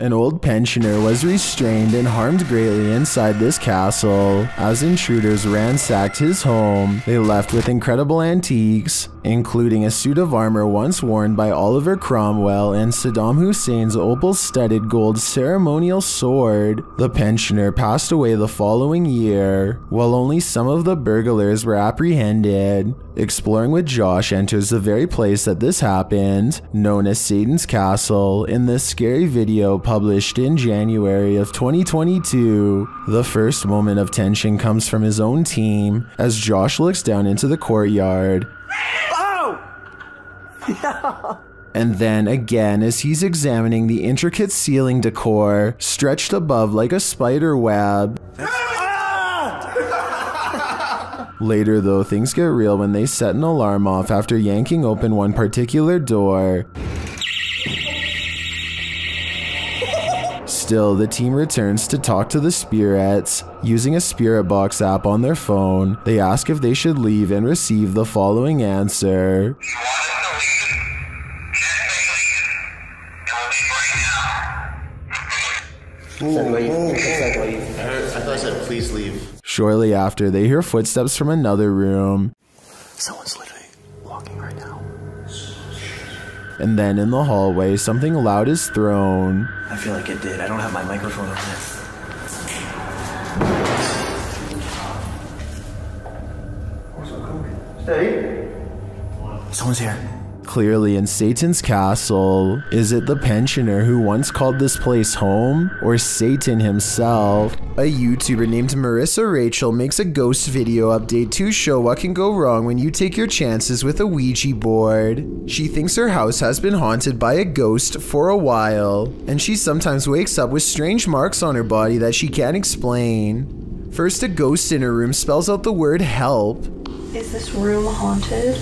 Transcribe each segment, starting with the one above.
An old pensioner was restrained and harmed greatly inside this castle. As intruders ransacked his home, they left with incredible antiques, including a suit of armor once worn by Oliver Cromwell and Saddam Hussein's opal-studded gold ceremonial sword. The pensioner passed away the following year, while only some of the burglars were apprehended. Exploring with Josh enters the very place that this happened, known as Satan's Castle, in this scary video published in January of 2022. The first moment of tension comes from his own team, as Josh looks down into the courtyard. Oh! No! And then again as he's examining the intricate ceiling decor stretched above like a spider web. Later though, things get real when they set an alarm off after yanking open one particular door. Still, the team returns to talk to the spirits. Using a spirit box app on their phone, they ask if they should leave and receive the following answer. I thought I said please leave. Shortly after, they hear footsteps from another room. Someone's literally walking right now. And then in the hallway, something loud is thrown. I feel like it did. I don't have my microphone on this. Stay. Someone's here. Clearly in Satan's castle. Is it the pensioner who once called this place home? Or Satan himself? A YouTuber named Marissa Rachel makes a ghost video update to show what can go wrong when you take your chances with a Ouija board. She thinks her house has been haunted by a ghost for a while, and she sometimes wakes up with strange marks on her body that she can't explain. First, a ghost in her room spells out the word help. Is this room haunted?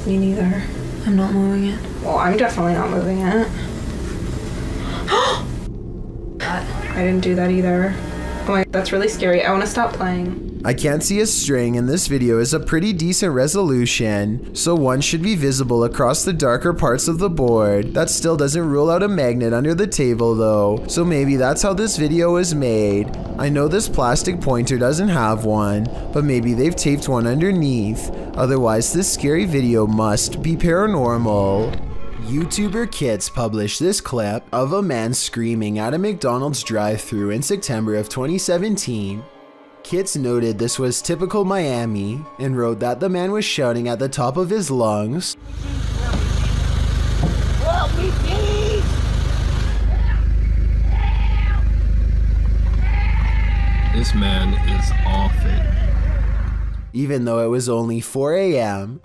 Me neither. I'm not moving it. Well, I'm definitely not moving it. I didn't do that either. Oh my, that's really scary. I want to stop playing. I can't see a string, and this video is a pretty decent resolution, so one should be visible across the darker parts of the board. That still doesn't rule out a magnet under the table though, so maybe that's how this video was made. I know this plastic pointer doesn't have one, but maybe they've taped one underneath. Otherwise, this scary video must be paranormal. YouTuber Kits published this clip of a man screaming at a McDonald's drive-thru in September of 2017. Kits noted this was typical Miami and wrote that the man was shouting at the top of his lungs. Help me, please! This man is off it. Even though it was only 4 AM.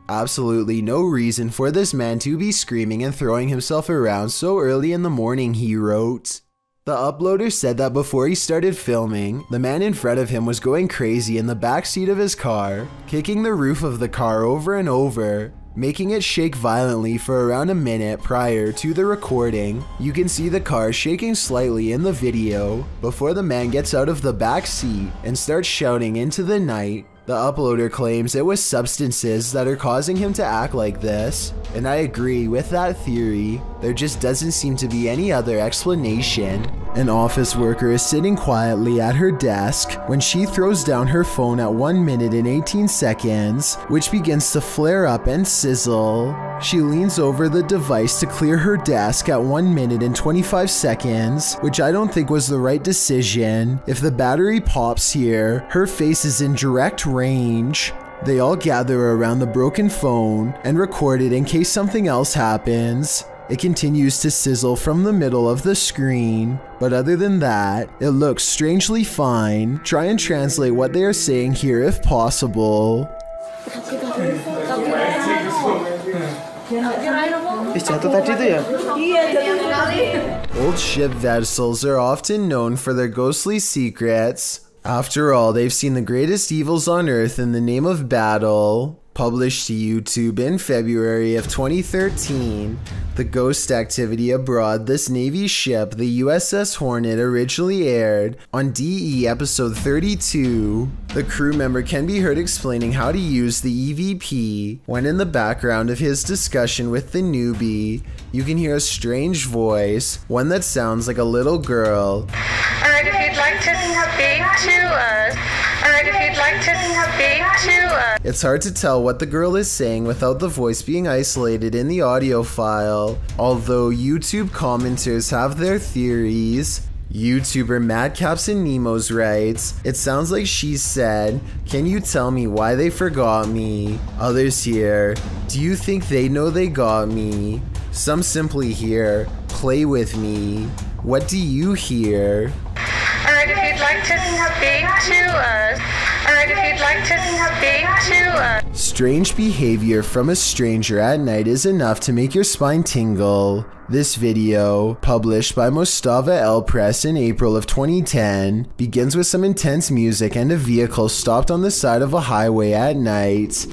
Absolutely no reason for this man to be screaming and throwing himself around so early in the morning, he wrote. The uploader said that before he started filming, the man in front of him was going crazy in the backseat of his car, kicking the roof of the car over and over, making it shake violently for around a minute prior to the recording. You can see the car shaking slightly in the video before the man gets out of the back seat and starts shouting into the night. The uploader claims it was substances that are causing him to act like this, and I agree with that theory. There just doesn't seem to be any other explanation. An office worker is sitting quietly at her desk when she throws down her phone at 1 minute and 18 seconds, which begins to flare up and sizzle. She leans over the device to clear her desk at 1 minute and 25 seconds, which I don't think was the right decision. If the battery pops here, her face is in direct range. They all gather around the broken phone and record it in case something else happens. It continues to sizzle from the middle of the screen, but other than that, it looks strangely fine. Try and translate what they are saying here if possible. Old ship vessels are often known for their ghostly secrets. After all, they've seen the greatest evils on earth in the name of battle. Published to YouTube in February of 2013, the ghost activity aboard this Navy ship, the USS Hornet, originally aired on DE episode 32. The crew member can be heard explaining how to use the EVP. When in the background of his discussion with the newbie, you can hear a strange voice, one that sounds like a little girl. Alright, if you'd like to speak to us. Alright, if you'd like to speak to us. It's hard to tell what the girl is saying without the voice being isolated in the audio file, although YouTube commenters have their theories. YouTuber Madcaps and Nemos writes, "It sounds like she said, 'Can you tell me why they forgot me?' Others here, 'Do you think they know they got me?' Some simply hear, 'Play with me.' What do you hear?" Alright, if you'd like to speak to us. Alright, if you'd like to speak to us. Strange behavior from a stranger at night is enough to make your spine tingle. This video, published by Mostava El Press in April of 2010, begins with some intense music and a vehicle stopped on the side of a highway at night.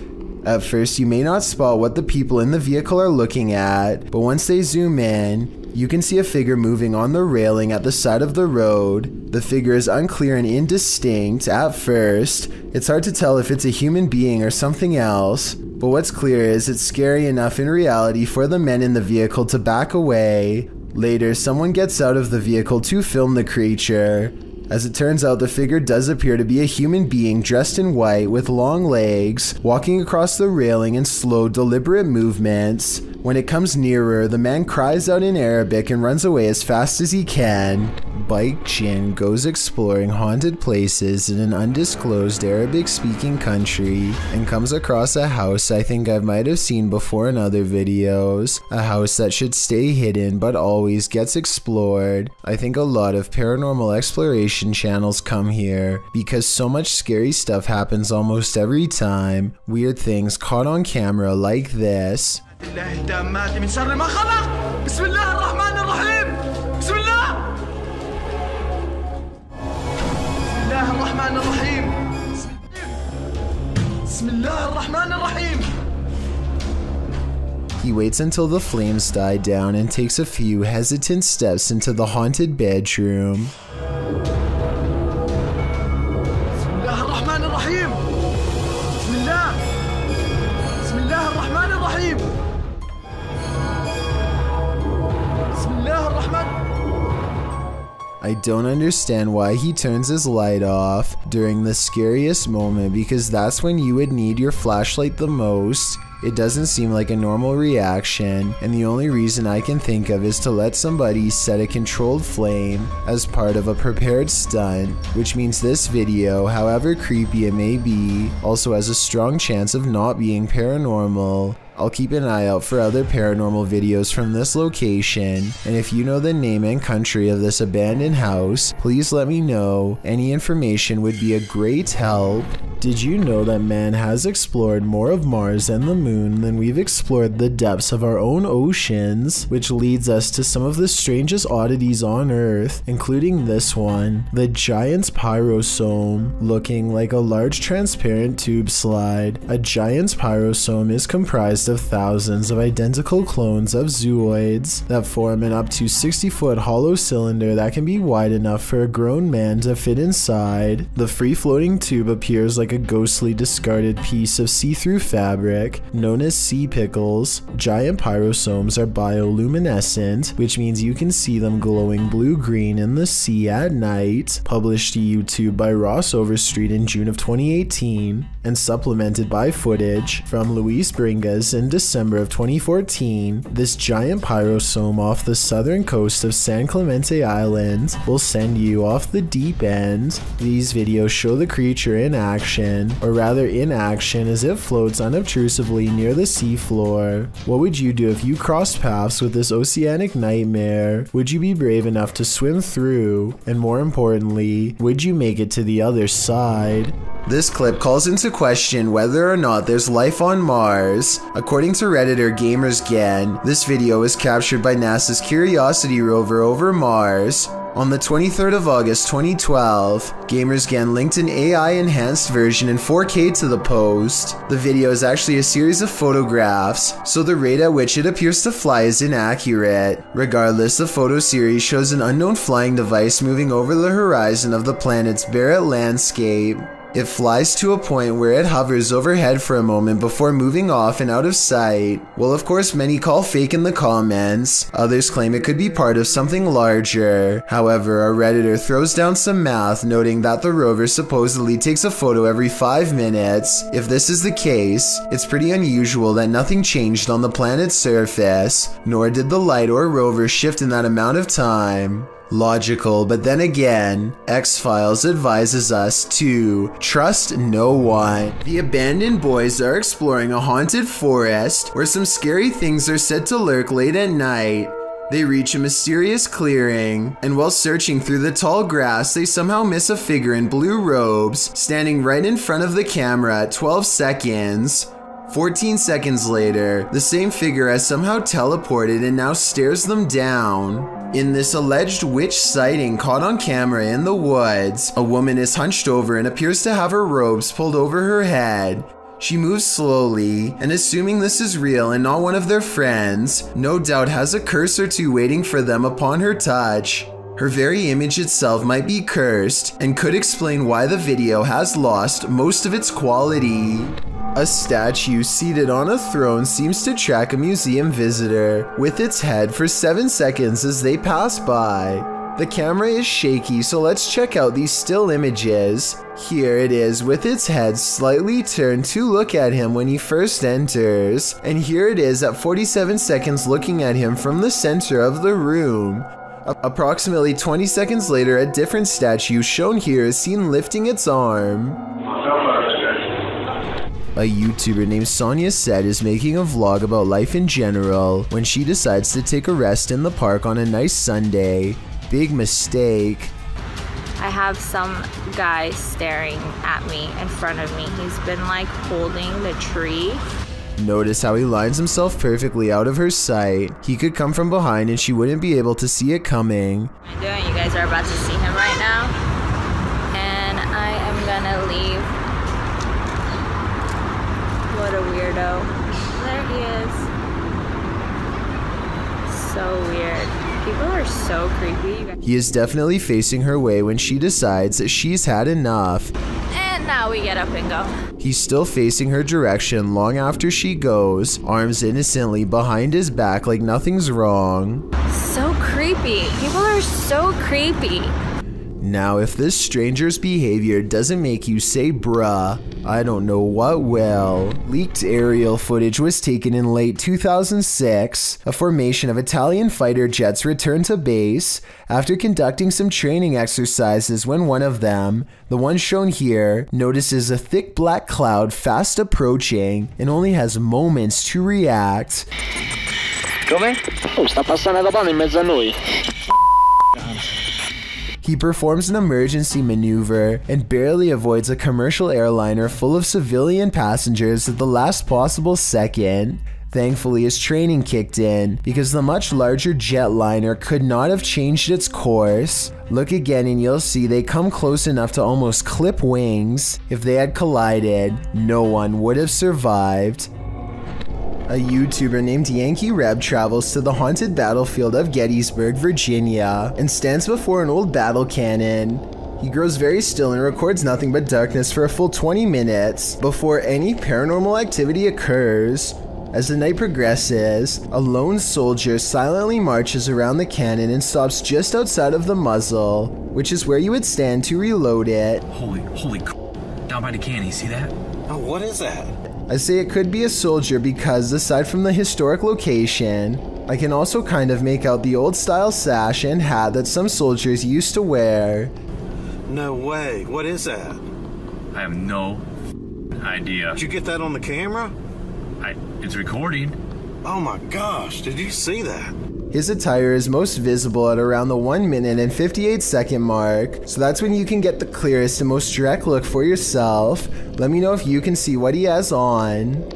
At first, you may not spot what the people in the vehicle are looking at, but once they zoom in, you can see a figure moving on the railing at the side of the road. The figure is unclear and indistinct at first. It's hard to tell if it's a human being or something else, but what's clear is it's scary enough in reality for the men in the vehicle to back away. Later, someone gets out of the vehicle to film the creature. As it turns out, the figure does appear to be a human being dressed in white with long legs, walking across the railing in slow, deliberate movements. When it comes nearer, the man cries out in Arabic and runs away as fast as he can. Bike Jin goes exploring haunted places in an undisclosed Arabic-speaking country and comes across a house I think I might have seen before in other videos. A house that should stay hidden but always gets explored. I think a lot of paranormal exploration channels come here because so much scary stuff happens almost every time. Weird things caught on camera like this. He waits until the flames die down and takes a few hesitant steps into the haunted bedroom. I don't understand why he turns his light off during the scariest moment, because that's when you would need your flashlight the most. It doesn't seem like a normal reaction, and the only reason I can think of is to let somebody set a controlled flame as part of a prepared stunt, which means this video, however creepy it may be, also has a strong chance of not being paranormal. I'll keep an eye out for other paranormal videos from this location, and if you know the name and country of this abandoned house, please let me know. Any information would be a great help. Did you know that man has explored more of Mars and the moon than we've explored the depths of our own oceans, which leads us to some of the strangest oddities on Earth, including this one, the giant's pyrosome, looking like a large transparent tube slide. A giant's pyrosome is comprised of thousands of identical clones of zooids that form an up to 60-foot hollow cylinder that can be wide enough for a grown man to fit inside. The free-floating tube appears like a ghostly discarded piece of see-through fabric known as sea pickles. Giant pyrosomes are bioluminescent, which means you can see them glowing blue-green in the sea at night. Published to YouTube by Ross Overstreet in June of 2018 and supplemented by footage from Luis Bringas in December of 2014. This giant pyrosome off the southern coast of San Clemente Island will send you off the deep end. These videos show the creature in action, or rather inaction, as it floats unobtrusively near the seafloor. What would you do if you crossed paths with this oceanic nightmare? Would you be brave enough to swim through? And more importantly, would you make it to the other side? This clip calls into question whether or not there's life on Mars. According to Redditor GamersGen, this video was captured by NASA's Curiosity rover over Mars. On the 23rd of August 2012, GamersGen linked an AI-enhanced version in 4K to the post. The video is actually a series of photographs, so the rate at which it appears to fly is inaccurate. Regardless, the photo series shows an unknown flying device moving over the horizon of the planet's barren landscape. It flies to a point where it hovers overhead for a moment before moving off and out of sight. Well, of course, many call fake in the comments. Others claim it could be part of something larger. However, a Redditor throws down some math, noting that the rover supposedly takes a photo every 5 minutes. If this is the case, it's pretty unusual that nothing changed on the planet's surface, nor did the light or rover shift in that amount of time. Logical, but then again, X-Files advises us to trust no one. The abandoned boys are exploring a haunted forest where some scary things are said to lurk late at night. They reach a mysterious clearing, and while searching through the tall grass, they somehow miss a figure in blue robes standing right in front of the camera at 12 seconds. 14 seconds later, the same figure has somehow teleported and now stares them down. In this alleged witch sighting caught on camera in the woods, a woman is hunched over and appears to have her robes pulled over her head. She moves slowly, and assuming this is real and not one of their friends, no doubt has a curse or two waiting for them upon her touch. Her very image itself might be cursed, and could explain why the video has lost most of its quality. A statue seated on a throne seems to track a museum visitor with its head for 7 seconds as they pass by. The camera is shaky, so let's check out these still images. Here it is with its head slightly turned to look at him when he first enters, and here it is at 47 seconds looking at him from the center of the room. Approximately 20 seconds later, a different statue shown here is seen lifting its arm. A YouTuber named Sonia Said is making a vlog about life in general when she decides to take a rest in the park on a nice Sunday. Big mistake. I have some guy staring at me in front of me. He's been like holding the tree. Notice how he lines himself perfectly out of her sight. He could come from behind and she wouldn't be able to see it coming. What am I doing? You guys are about to see him right now. And I am gonna leave. What a weirdo. There he is. So weird. People are so creepy. He is definitely facing her way when she decides that she's had enough. And now we get up and go. He's still facing her direction long after she goes, arms innocently behind his back like nothing's wrong. So creepy. People are so creepy. Now, if this stranger's behavior doesn't make you say bruh, I don't know what will. Leaked aerial footage was taken in late 2006. A formation of Italian fighter jets returned to base after conducting some training exercises when one of them, the one shown here, notices a thick black cloud fast approaching and only has moments to react. Come? Oh, sta passando da pane in mezzo a noi. He performs an emergency maneuver and barely avoids a commercial airliner full of civilian passengers at the last possible second. Thankfully, his training kicked in because the much larger jetliner could not have changed its course. Look again and you'll see they come close enough to almost clip wings. If they had collided, no one would have survived. A YouTuber named Yankee Reb travels to the haunted battlefield of Gettysburg, Virginia, and stands before an old battle cannon. He grows very still and records nothing but darkness for a full 20 minutes before any paranormal activity occurs. As the night progresses, a lone soldier silently marches around the cannon and stops just outside of the muzzle, which is where you would stand to reload it. Holy down by the cannon, you see that? Oh, what is that? I say it could be a soldier because, aside from the historic location, I can also kind of make out the old style sash and hat that some soldiers used to wear. No way. What is that? I have no idea. Did you get that on the camera? It's recording. Oh my gosh, did you see that? His attire is most visible at around the 1 minute and 58 second mark, so that's when you can get the clearest and most direct look for yourself. Let me know if you can see what he has on.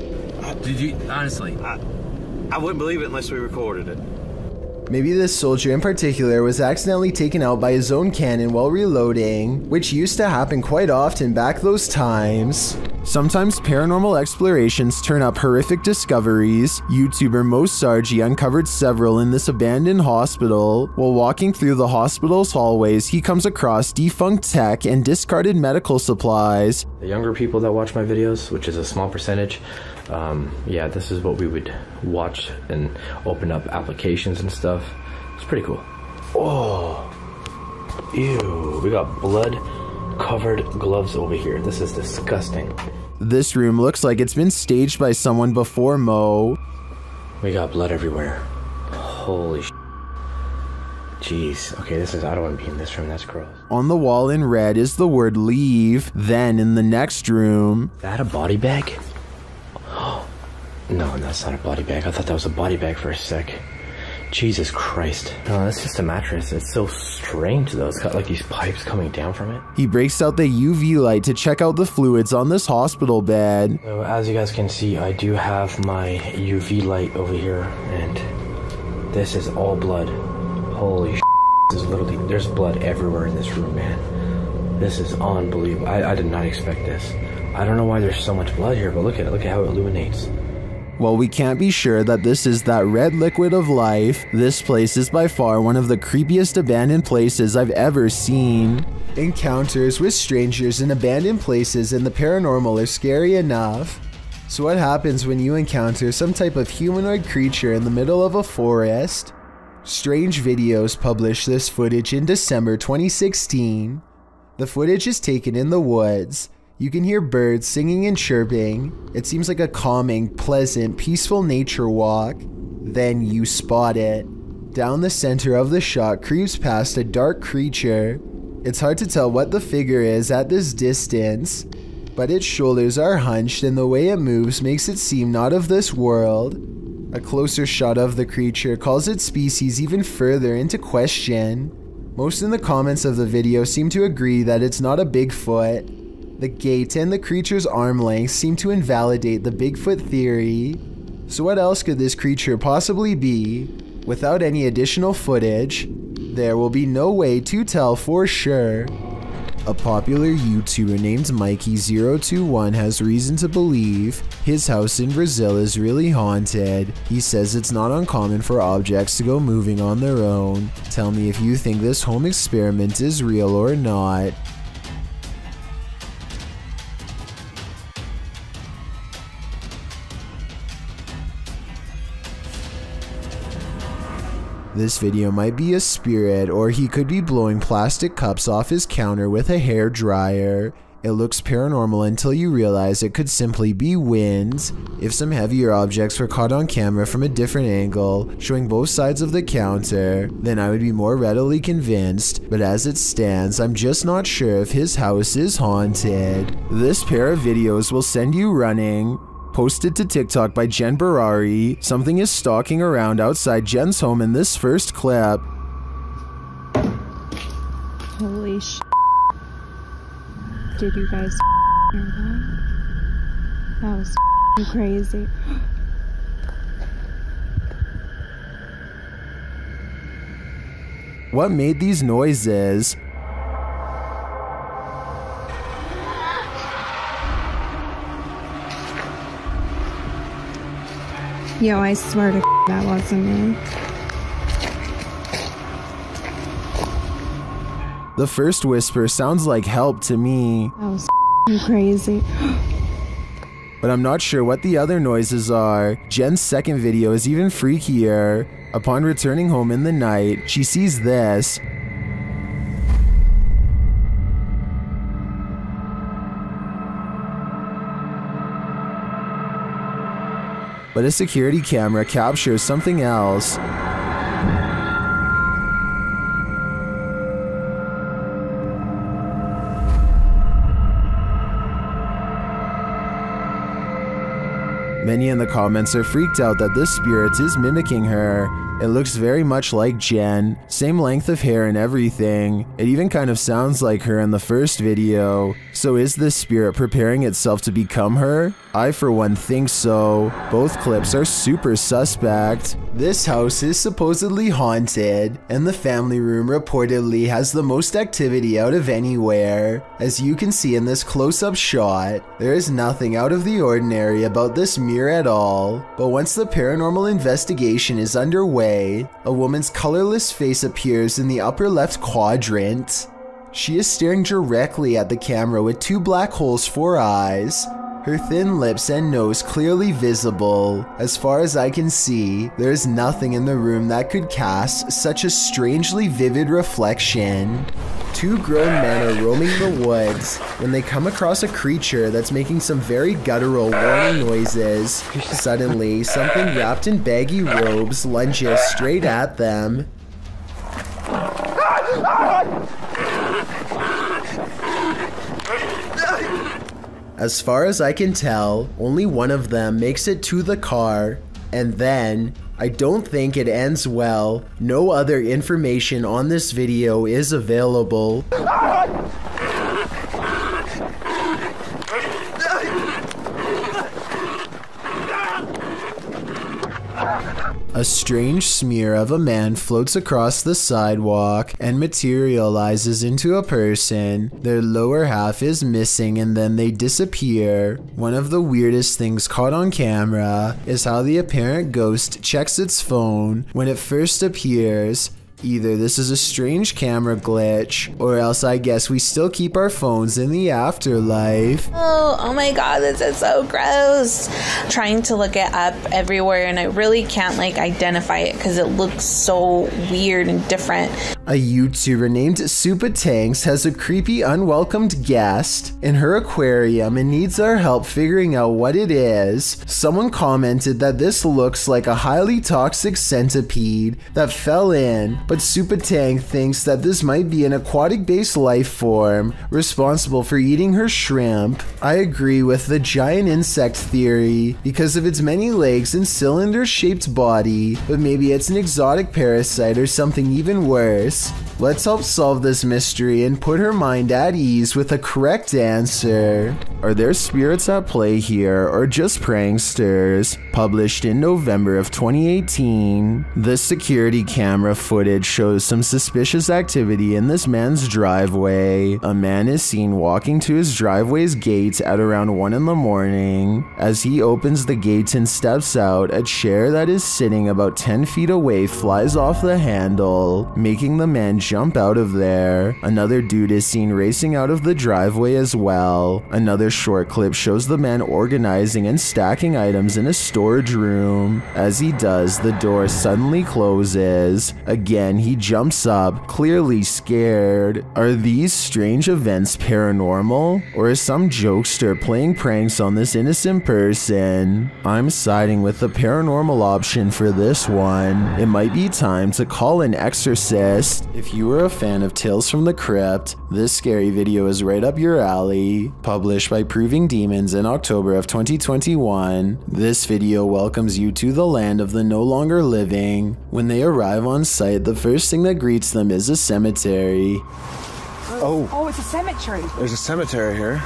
Did you, honestly? I wouldn't believe it unless we recorded it. Maybe this soldier in particular was accidentally taken out by his own cannon while reloading, which used to happen quite often back those times. Sometimes paranormal explorations turn up horrific discoveries. YouTuber Mo Sargi uncovered several in this abandoned hospital. While walking through the hospital's hallways, he comes across defunct tech and discarded medical supplies. The younger people that watch my videos, which is a small percentage, yeah, this is what we would watch and open up applications and stuff. It's pretty cool. Oh, ew, we got blood covered gloves over here. This is disgusting. This room looks like it's been staged by someone before Mo. We got blood everywhere. Holy sh**. Jeez. Okay, I don't want to be in this room. That's gross. On the wall in red is the word leave. Then in the next room... Is that a body bag? No, that's not a body bag. I thought that was a body bag for a sec. Jesus Christ. No, that's just a mattress. It's so strange though. It's got like these pipes coming down from it. He breaks out the UV light to check out the fluids on this hospital bed. So as you guys can see, I do have my UV light over here, and this is all blood. Holy sh**. This is literally, there's blood everywhere in this room, man. This is unbelievable. I did not expect this. I don't know why there's so much blood here, but look at it. Look at how it illuminates. While we can't be sure that this is that red liquid of life, this place is by far one of the creepiest abandoned places I've ever seen. Encounters with strangers in abandoned places and the paranormal are scary enough. So what happens when you encounter some type of humanoid creature in the middle of a forest? Strange Videos published this footage in December 2016. The footage is taken in the woods. You can hear birds singing and chirping. It seems like a calming, pleasant, peaceful nature walk. Then you spot it. Down the center of the shot creeps past a dark creature. It's hard to tell what the figure is at this distance, but its shoulders are hunched and the way it moves makes it seem not of this world. A closer shot of the creature calls its species even further into question. Most in the comments of the video seem to agree that it's not a Bigfoot. The gait and the creature's arm length seem to invalidate the Bigfoot theory. So what else could this creature possibly be? Without any additional footage, there will be no way to tell for sure. A popular YouTuber named Mikey021 has reason to believe his house in Brazil is really haunted. He says it's not uncommon for objects to go moving on their own. Tell me if you think this home experiment is real or not. This video might be a spirit, or he could be blowing plastic cups off his counter with a hair dryer. It looks paranormal until you realize it could simply be wind. If some heavier objects were caught on camera from a different angle, showing both sides of the counter, then I would be more readily convinced, but as it stands, I'm just not sure if his house is haunted. This pair of videos will send you running. Posted to TikTok by Jen Barari, something is stalking around outside Jen's home in this first clip. Holy sh**. Did you guys hear that? That was crazy. What made these noises? Yo, I swear to that wasn't me. The first whisper sounds like help to me. That was crazy. But I'm not sure what the other noises are. Jen's second video is even freakier. Upon returning home in the night, she sees this. But a security camera captures something else. Many in the comments are freaked out that this spirit is mimicking her. It looks very much like Jen, same length of hair and everything. It even kind of sounds like her in the first video. So is this spirit preparing itself to become her? I for one think so. Both clips are super suspect. This house is supposedly haunted, and the family room reportedly has the most activity out of anywhere. As you can see in this close-up shot, there is nothing out of the ordinary about this mirror at all. But once the paranormal investigation is underway, a woman's colorless face appears in the upper left quadrant. She is staring directly at the camera with two black holes for eyes. Her thin lips and nose clearly visible. As far as I can see, there is nothing in the room that could cast such a strangely vivid reflection. Two grown men are roaming the woods when they come across a creature that's making some very guttural warning noises. Suddenly, something wrapped in baggy robes lunges straight at them. As far as I can tell, only one of them makes it to the car, and then, I don't think it ends well. No other information on this video is available. A strange smear of a man floats across the sidewalk and materializes into a person. Their lower half is missing and then they disappear. One of the weirdest things caught on camera is how the apparent ghost checks its phone when it first appears. Either this is a strange camera glitch, or else I guess we still keep our phones in the afterlife. Oh my god, this is so gross. I'm trying to look it up everywhere and I really can't like identify it because it looks so weird and different. A YouTuber named Supa Tanks has a creepy unwelcomed guest in her aquarium and needs our help figuring out what it is. Someone commented that this looks like a highly toxic centipede that fell in, but Supa Tank thinks that this might be an aquatic-based life form responsible for eating her shrimp. I agree with the giant insect theory because of its many legs and cylinder-shaped body, but maybe it's an exotic parasite or something even worse. Let's help solve this mystery and put her mind at ease with a correct answer. Are there spirits at play here or just pranksters? Published in November of 2018. This security camera footage shows some suspicious activity in this man's driveway. A man is seen walking to his driveway's gates at around 1 in the morning. As he opens the gates and steps out, a chair that is sitting about 10 feet away flies off the handle, making the man jump out of there. Another dude is seen racing out of the driveway as well. Another short clip shows the man organizing and stacking items in a storage room. As he does, the door suddenly closes. Again, he jumps up, clearly scared. Are these strange events paranormal? Or is some jokester playing pranks on this innocent person? I'm siding with the paranormal option for this one. It might be time to call an exorcist. If you are a fan of Tales from the Crypt, this scary video is right up your alley. Published by Proving Demons in October of 2021, this video welcomes you to the land of the no longer living. When they arrive on site, the first thing that greets them is a cemetery. Oh, it's a cemetery. There's a cemetery here.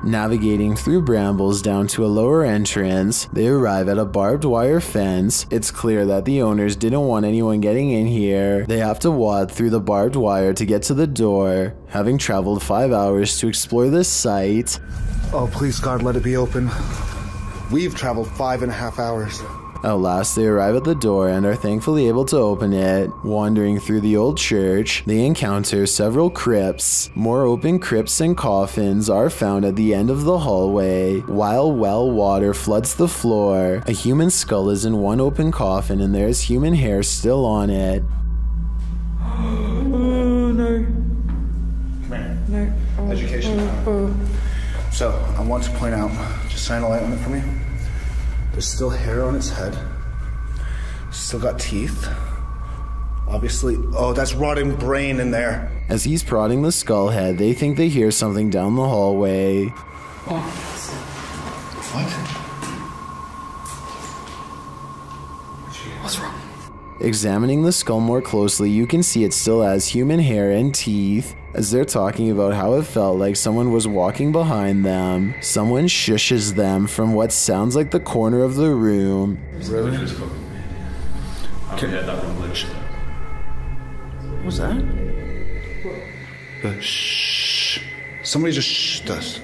Navigating through brambles down to a lower entrance, they arrive at a barbed wire fence. It's clear that the owners didn't want anyone getting in here. They have to wade through the barbed wire to get to the door, having traveled 5 hours to explore this site. Oh, please God, let it be open. We've traveled 5.5 hours. At last, they arrive at the door and are thankfully able to open it. Wandering through the old church, they encounter several crypts. More open crypts and coffins are found at the end of the hallway, while well water floods the floor. A human skull is in one open coffin and there is human hair still on it. Oh, no. Come here. No. Education. So, I want to point out, just shine a light on it for me. There's still hair on its head. Still got teeth. Obviously, oh, that's rotting brain in there. As he's prodding the skull head, they think they hear something down the hallway. What? What's wrong? Examining the skull more closely, you can see it still has human hair and teeth, as they're talking about how it felt like someone was walking behind them. Someone shushes them from what sounds like the corner of the room. Really? What was that? Shh. Somebody just shh us.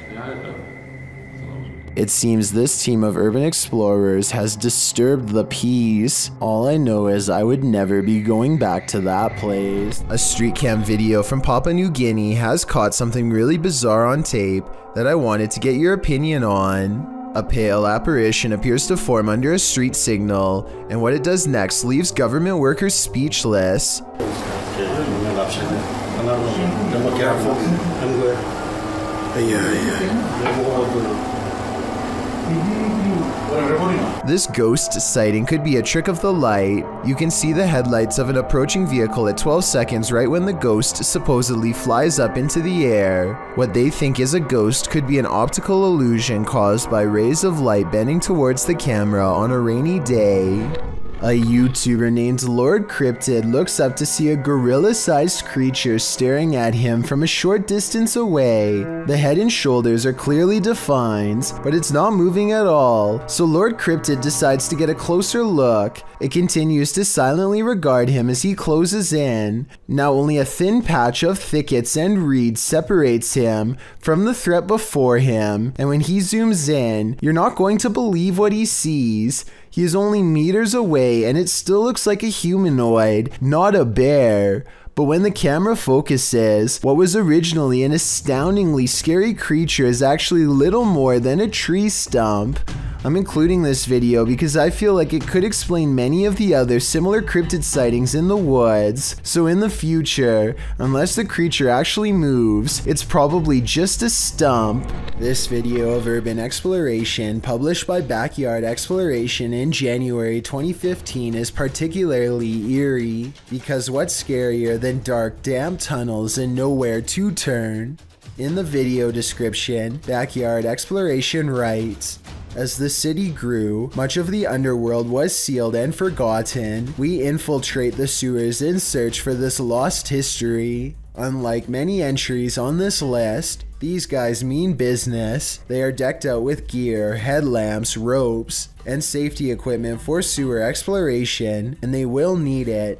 It seems this team of urban explorers has disturbed the peace. All I know is I would never be going back to that place. A street cam video from Papua New Guinea has caught something really bizarre on tape that I wanted to get your opinion on. A pale apparition appears to form under a street signal, and what it does next leaves government workers speechless. This ghost sighting could be a trick of the light. You can see the headlights of an approaching vehicle at 12 seconds right when the ghost supposedly flies up into the air. What they think is a ghost could be an optical illusion caused by rays of light bending towards the camera on a rainy day. A YouTuber named Lord Cryptid looks up to see a gorilla-sized creature staring at him from a short distance away. The head and shoulders are clearly defined, but it's not moving at all, so Lord Cryptid decides to get a closer look. It continues to silently regard him as he closes in. Now only a thin patch of thickets and reeds separates him from the threat before him, and when he zooms in, you're not going to believe what he sees. He is only meters away and it still looks like a humanoid, not a bear. But when the camera focuses, what was originally an astoundingly scary creature is actually little more than a tree stump. I'm including this video because I feel like it could explain many of the other similar cryptid sightings in the woods. So in the future, unless the creature actually moves, it's probably just a stump. This video of urban exploration, published by Backyard Exploration in January 2015, is particularly eerie because what's scarier than dark, damp tunnels and nowhere to turn? In the video description, Backyard Exploration writes, "As the city grew, much of the underworld was sealed and forgotten. We infiltrate the sewers in search for this lost history. Unlike many entries on this list, these guys mean business. They are decked out with gear, headlamps, ropes, and safety equipment for sewer exploration, and they will need it.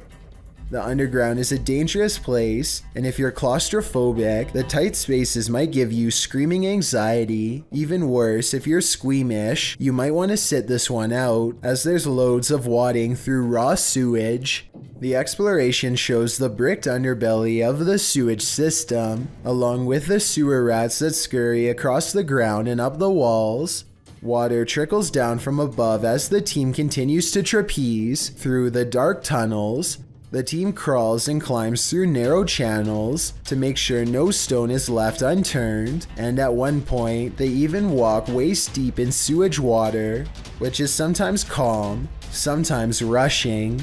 The underground is a dangerous place, and if you're claustrophobic, the tight spaces might give you screaming anxiety. Even worse, if you're squeamish, you might want to sit this one out, as there's loads of wadding through raw sewage." The exploration shows the bricked underbelly of the sewage system, along with the sewer rats that scurry across the ground and up the walls. Water trickles down from above as the team continues to trapeze through the dark tunnels. The team crawls and climbs through narrow channels to make sure no stone is left unturned, and at one point, they even walk waist deep in sewage water, which is sometimes calm, sometimes rushing.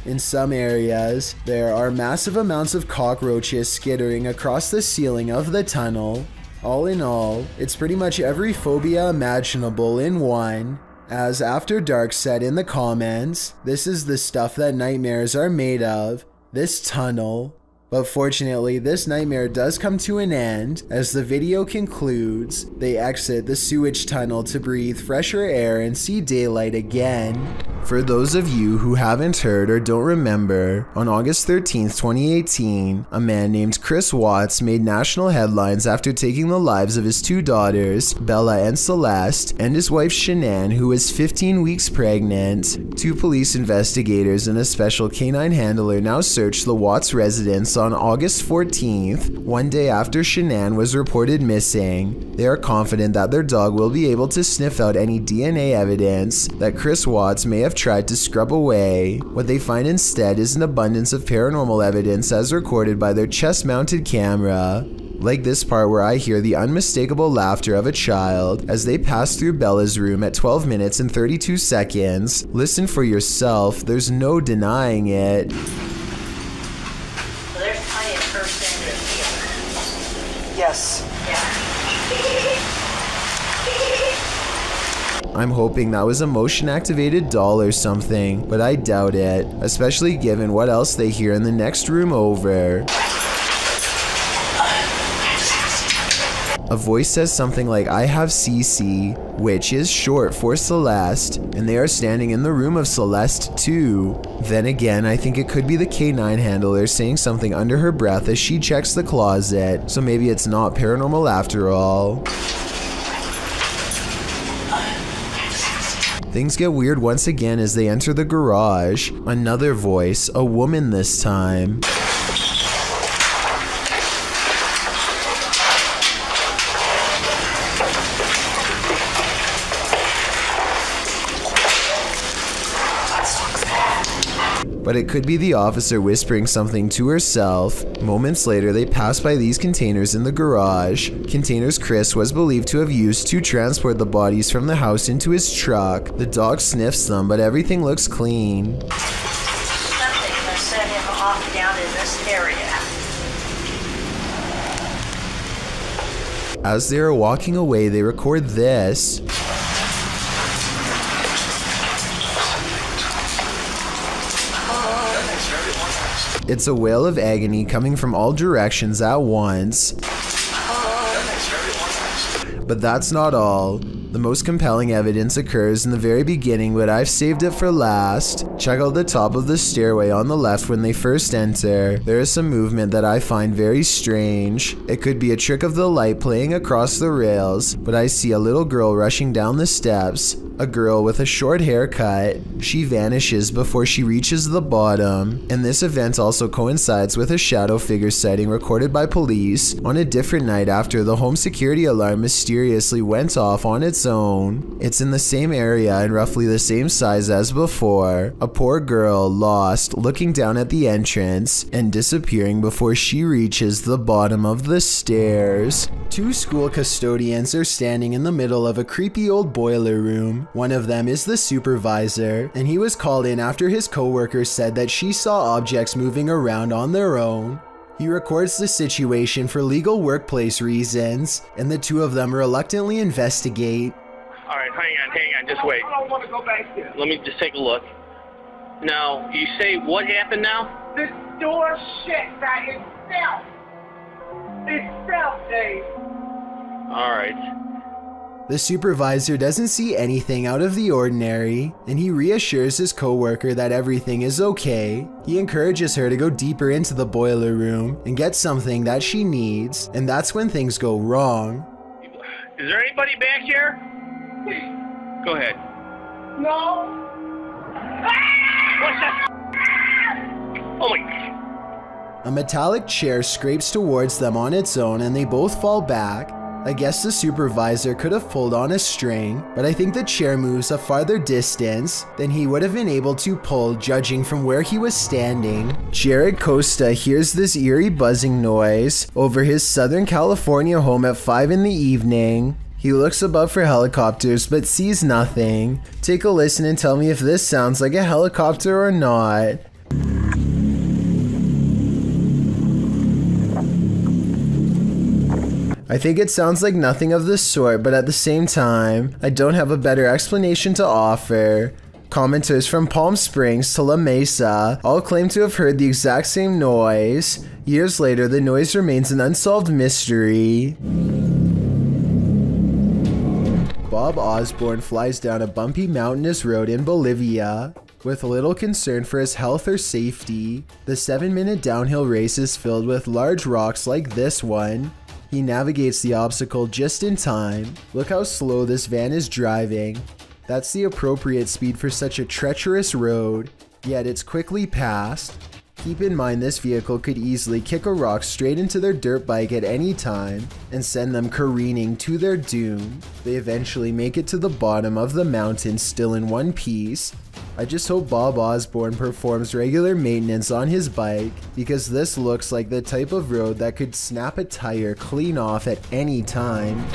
In some areas, there are massive amounts of cockroaches skittering across the ceiling of the tunnel. All in all, it's pretty much every phobia imaginable in one. As After Dark said in the comments, this is the stuff that nightmares are made of, this tunnel. But fortunately, this nightmare does come to an end. As the video concludes, they exit the sewage tunnel to breathe fresher air and see daylight again. For those of you who haven't heard or don't remember, on August 13th, 2018, a man named Chris Watts made national headlines after taking the lives of his two daughters, Bella and Celeste, and his wife Shanann, who was 15 weeks pregnant. Two police investigators and a special canine handler now search the Watts residence on August 14th, one day after Shanann was reported missing. They are confident that their dog will be able to sniff out any DNA evidence that Chris Watts may have tried to scrub away. What they find instead is an abundance of paranormal evidence as recorded by their chest-mounted camera. Like this part where I hear the unmistakable laughter of a child as they pass through Bella's room at 12 minutes and 32 seconds. Listen for yourself, there's no denying it. Yes. I'm hoping that was a motion-activated doll or something, but I doubt it, especially given what else they hear in the next room over. A voice says something like, "I have CC," which is short for Celeste, and they are standing in the room of Celeste too. Then again, I think it could be the K9 handler saying something under her breath as she checks the closet, so maybe it's not paranormal after all. Things get weird once again as they enter the garage. Another voice, a woman this time. But it could be the officer whispering something to herself. Moments later, they pass by these containers in the garage. Containers Chris was believed to have used to transport the bodies from the house into his truck. The dog sniffs them, but everything looks clean. Something must set him off down in this area. As they are walking away, they record this. It's a wail of agony coming from all directions at once. But that's not all. The most compelling evidence occurs in the very beginning, but I've saved it for last. Check out the top of the stairway on the left when they first enter. There is some movement that I find very strange. It could be a trick of the light playing across the rails, but I see a little girl rushing down the steps. A girl with a short haircut. She vanishes before she reaches the bottom, and this event also coincides with a shadow figure sighting recorded by police on a different night after the home security alarm mysteriously went off on its own. It's in the same area and roughly the same size as before. A poor girl lost, looking down at the entrance and disappearing before she reaches the bottom of the stairs. Two school custodians are standing in the middle of a creepy old boiler room. One of them is the supervisor, and he was called in after his coworker said that she saw objects moving around on their own. He records the situation for legal workplace reasons, and the two of them reluctantly investigate. All right, hang on, just wait. I don't want to go back there. Let me just take a look. Now, you say what happened now? This door shut by itself. Itself, Dave. All right. The supervisor doesn't see anything out of the ordinary, and he reassures his coworker that everything is okay. He encourages her to go deeper into the boiler room and get something that she needs, and that's when things go wrong. Is there anybody back here? Go ahead. No. What's that? Oh my. A metallic chair scrapes towards them on its own, and they both fall back. I guess the supervisor could have pulled on a string, but I think the chair moves a farther distance than he would have been able to pull judging from where he was standing. Jared Costa hears this eerie buzzing noise over his Southern California home at 5 in the evening. He looks above for helicopters but sees nothing. Take a listen and tell me if this sounds like a helicopter or not. I think it sounds like nothing of the sort, but at the same time, I don't have a better explanation to offer. Commenters from Palm Springs to La Mesa all claim to have heard the exact same noise. Years later, the noise remains an unsolved mystery. Bob Osborne flies down a bumpy mountainous road in Bolivia with little concern for his health or safety. The 7-minute downhill race is filled with large rocks like this one. He navigates the obstacle just in time. Look how slow this van is driving. That's the appropriate speed for such a treacherous road, yet it's quickly passed. Keep in mind this vehicle could easily kick a rock straight into their dirt bike at any time and send them careening to their doom. They eventually make it to the bottom of the mountain still in one piece. I just hope Bob Osborne performs regular maintenance on his bike, because this looks like the type of road that could snap a tire clean off at any time.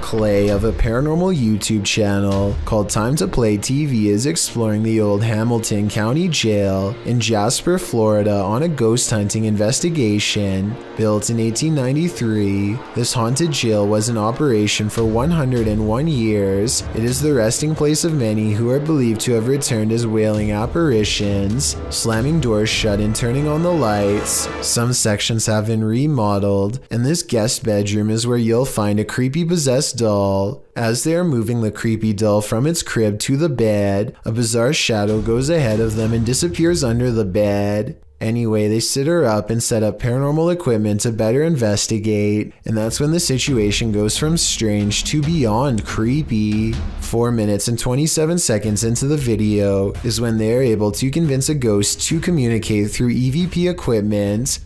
Clay of a paranormal YouTube channel called Time to Play TV is exploring the old Hamilton County Jail in Jasper, Florida on a ghost hunting investigation. Built in 1893, this haunted jail was in operation for 101 years. It is the resting place of many who are believed to have returned as wailing apparitions, slamming doors shut and turning on the lights. Some sections have been remodeled, and this guest bedroom is where you'll find a creepy possessed doll. As they are moving the creepy doll from its crib to the bed, a bizarre shadow goes ahead of them and disappears under the bed. Anyway, they sit her up and set up paranormal equipment to better investigate, and that's when the situation goes from strange to beyond creepy. 4 minutes and 27 seconds into the video is when they are able to convince a ghost to communicate through EVP equipment.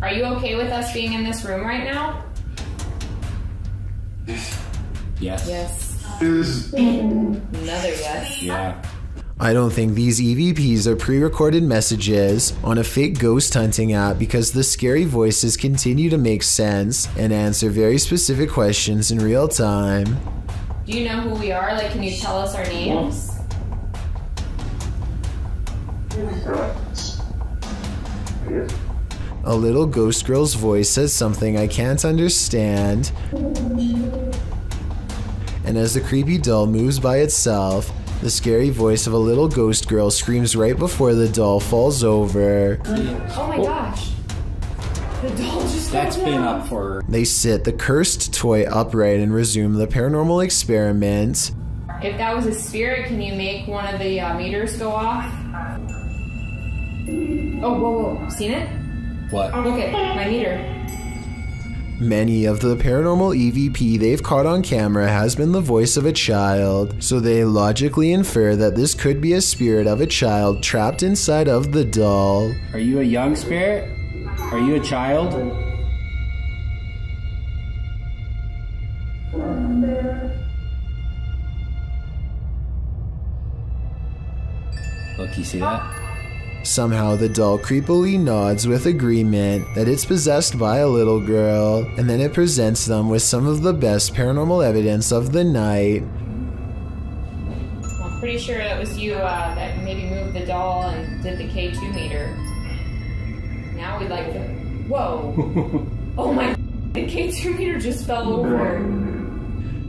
Are you okay with us being in this room right now? Yes. Yes. Another yes. Yeah. I don't think these EVPs are pre-recorded messages on a fake ghost hunting app, because the scary voices continue to make sense and answer very specific questions in real time. Do you know who we are? Like, can you tell us our names? A little ghost girl's voice says something I can't understand. And as the creepy doll moves by itself, the scary voice of a little ghost girl screams right before the doll falls over. Oh my gosh. The doll just That's been up for... They sit the cursed toy upright and resume the paranormal experiment. If that was a spirit, can you make one of the meters go off? Oh, whoa. Seen it? What? Look at my meter. Many of the paranormal EVP they've caught on camera has been the voice of a child, so they logically infer that this could be a spirit of a child trapped inside of the doll. Are you a young spirit? Are you a child? Look, you see that? Somehow the doll creepily nods with agreement that it's possessed by a little girl, and then it presents them with some of the best paranormal evidence of the night. Well, I'm pretty sure that was you that maybe moved the doll and did the K2 meter. Now we'd like to... Whoa! Oh my... The K2 meter just fell over.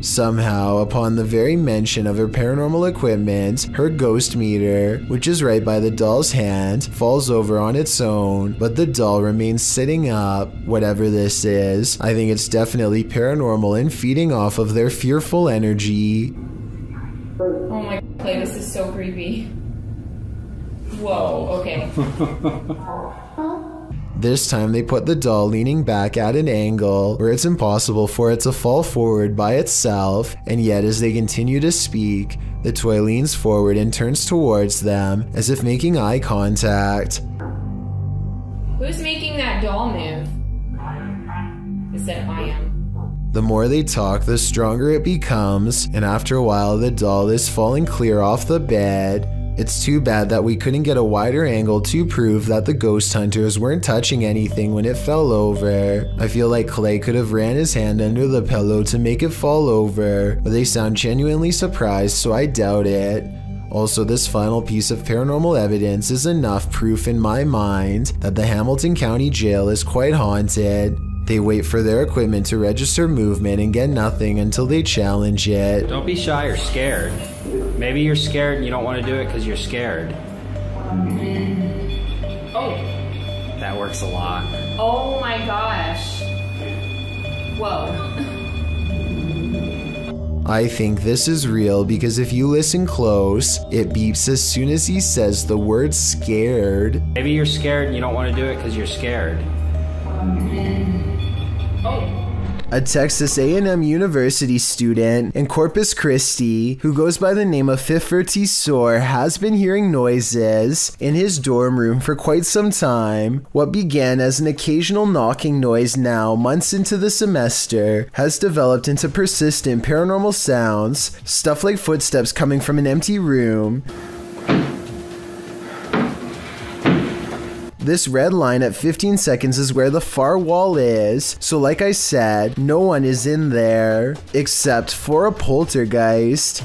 Somehow, upon the very mention of her paranormal equipment, her ghost meter, which is right by the doll's hand, falls over on its own, but the doll remains sitting up. Whatever this is, I think it's definitely paranormal and feeding off of their fearful energy. Oh my Clay, this is so creepy. Whoa, okay. This time they put the doll leaning back at an angle where it's impossible for it to fall forward by itself, and yet as they continue to speak, the toy leans forward and turns towards them as if making eye contact. Who's making that doll move? Is that I am? The more they talk, the stronger it becomes, and after a while the doll is falling clear off the bed. It's too bad that we couldn't get a wider angle to prove that the ghost hunters weren't touching anything when it fell over. I feel like Clay could have ran his hand under the pillow to make it fall over, but they sound genuinely surprised, so I doubt it. Also, this final piece of paranormal evidence is enough proof in my mind that the Hamilton County Jail is quite haunted. They wait for their equipment to register movement and get nothing until they challenge it. Don't be shy or scared. Maybe you're scared and you don't want to do it because you're scared. Oh. That works a lot. Oh my gosh. Whoa. I think this is real because if you listen close, it beeps as soon as he says the word scared. Maybe you're scared and you don't want to do it because you're scared. A Texas A&M University student in Corpus Christi who goes by the name of Fifferty Soar has been hearing noises in his dorm room for quite some time. What began as an occasional knocking noise now, months into the semester, has developed into persistent paranormal sounds, stuff like footsteps coming from an empty room, This red line at 15 seconds is where the far wall is, so like I said, no one is in there, except for a poltergeist.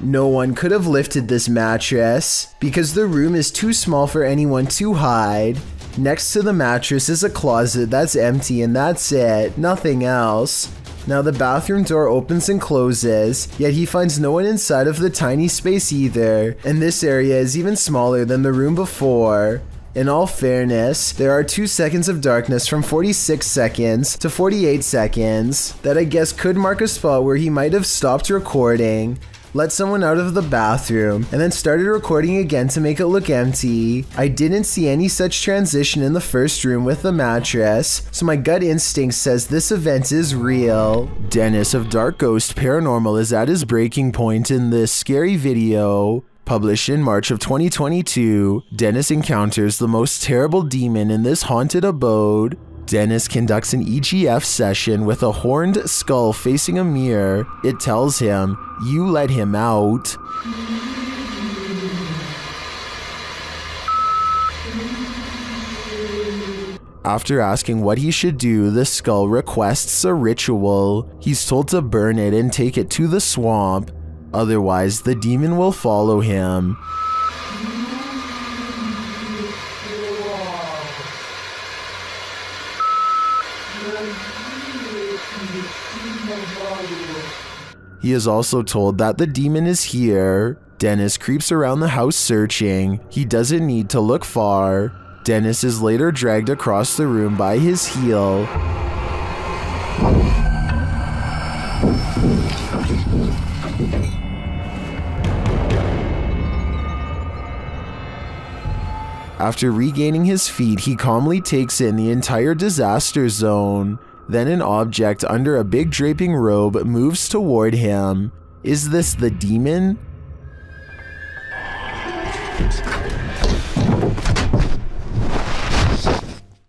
No one could have lifted this mattress, because the room is too small for anyone to hide. Next to the mattress is a closet that's empty and that's it, nothing else. Now the bathroom door opens and closes, yet he finds no one inside of the tiny space either, and this area is even smaller than the room before. In all fairness, there are 2 seconds of darkness from 46 seconds to 48 seconds that I guess could mark a spot where he might have stopped recording, let someone out of the bathroom, and then started recording again to make it look empty. I didn't see any such transition in the first room with the mattress, so my gut instinct says this event is real. Dennis of Dark Ghost Paranormal is at his breaking point in this scary video. Published in March of 2022, Dennis encounters the most terrible demon in this haunted abode. Dennis conducts an EGF session with a horned skull facing a mirror. It tells him, "You let him out." After asking what he should do, the skull requests a ritual. He's told to burn it and take it to the swamp. Otherwise, the demon will follow him. He is also told that the demon is here. Dennis creeps around the house searching. He doesn't need to look far. Dennis is later dragged across the room by his heel. After regaining his feet, he calmly takes in the entire disaster zone. Then an object under a big draping robe moves toward him. Is this the demon?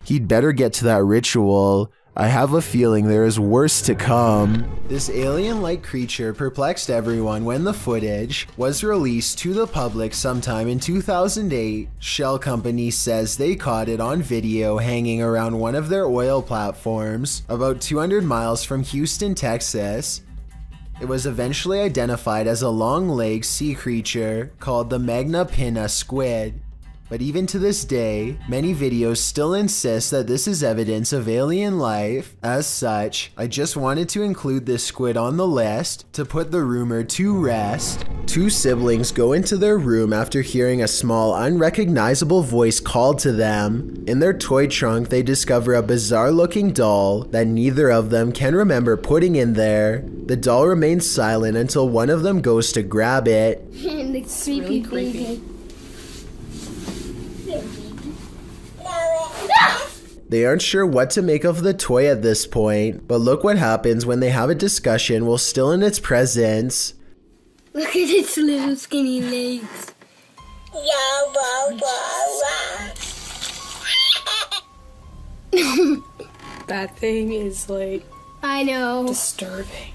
He'd better get to that ritual. I have a feeling there is worse to come. This alien-like creature perplexed everyone when the footage was released to the public sometime in 2008. Shell Company says they caught it on video hanging around one of their oil platforms about 200 miles from Houston, Texas. It was eventually identified as a long-legged sea creature called the Magna Pinna squid. But even to this day, many videos still insist that this is evidence of alien life. As such, I just wanted to include this squid on the list to put the rumor to rest. 2 siblings go into their room after hearing a small, unrecognizable voice called to them. In their toy trunk, they discover a bizarre-looking doll that neither of them can remember putting in there. The doll remains silent until one of them goes to grab it. It's really creepy. They aren't sure what to make of the toy at this point, but look what happens when they have a discussion while still in its presence. Look at its little skinny legs. That thing is like... I know. Disturbing.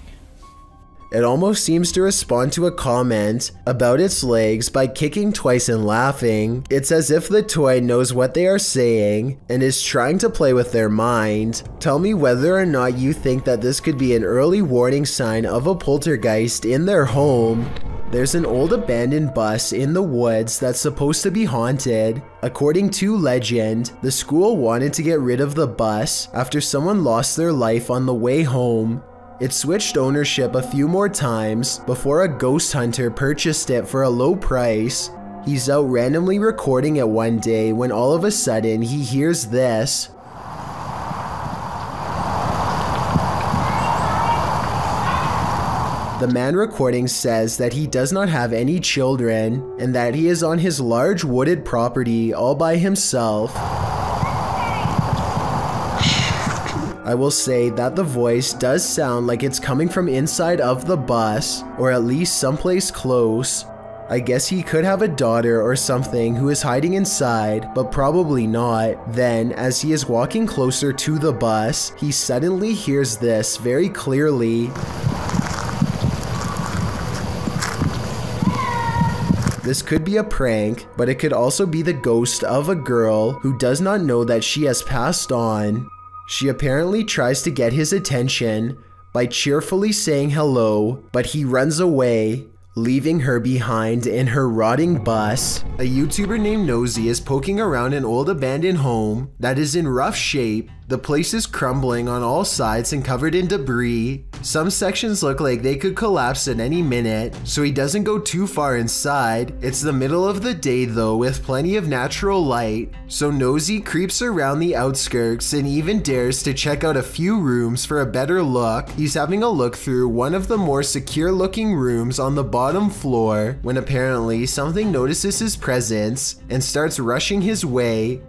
It almost seems to respond to a comment about its legs by kicking twice and laughing. It's as if the toy knows what they are saying and is trying to play with their mind. Tell me whether or not you think that this could be an early warning sign of a poltergeist in their home. There's an old abandoned bus in the woods that's supposed to be haunted. According to legend, the school wanted to get rid of the bus after someone lost their life on the way home. It switched ownership a few more times before a ghost hunter purchased it for a low price. He's out randomly recording it one day when all of a sudden he hears this. The man recording says that he does not have any children and that he is on his large wooded property all by himself. I will say that the voice does sound like it's coming from inside of the bus, or at least someplace close. I guess he could have a daughter or something who is hiding inside, but probably not. Then, as he is walking closer to the bus, he suddenly hears this very clearly. This could be a prank, but it could also be the ghost of a girl who does not know that she has passed on. She apparently tries to get his attention by cheerfully saying hello, but he runs away, leaving her behind in her rotting bus. A YouTuber named Nosy is poking around an old abandoned home that is in rough shape. The place is crumbling on all sides and covered in debris. Some sections look like they could collapse at any minute, so he doesn't go too far inside. It's the middle of the day though, with plenty of natural light, so Nosy creeps around the outskirts and even dares to check out a few rooms for a better look. He's having a look through one of the more secure looking rooms on the bottom floor when apparently something notices his presence and starts rushing his way.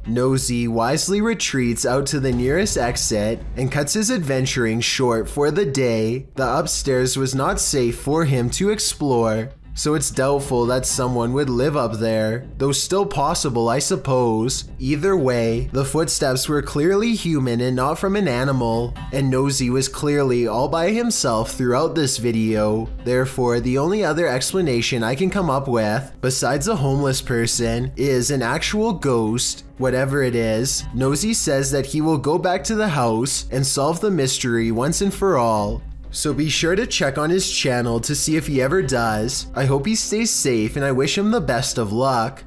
Nosy wisely retreats out to the nearest exit and cuts his adventuring short for the day. The upstairs was not safe for him to explore, so it's doubtful that someone would live up there, though still possible, I suppose. Either way, the footsteps were clearly human and not from an animal, and Nosy was clearly all by himself throughout this video. Therefore, the only other explanation I can come up with, besides a homeless person, is an actual ghost. Whatever it is, Nosy says that he will go back to the house and solve the mystery once and for all. So be sure to check on his channel to see if he ever does. I hope he stays safe and I wish him the best of luck.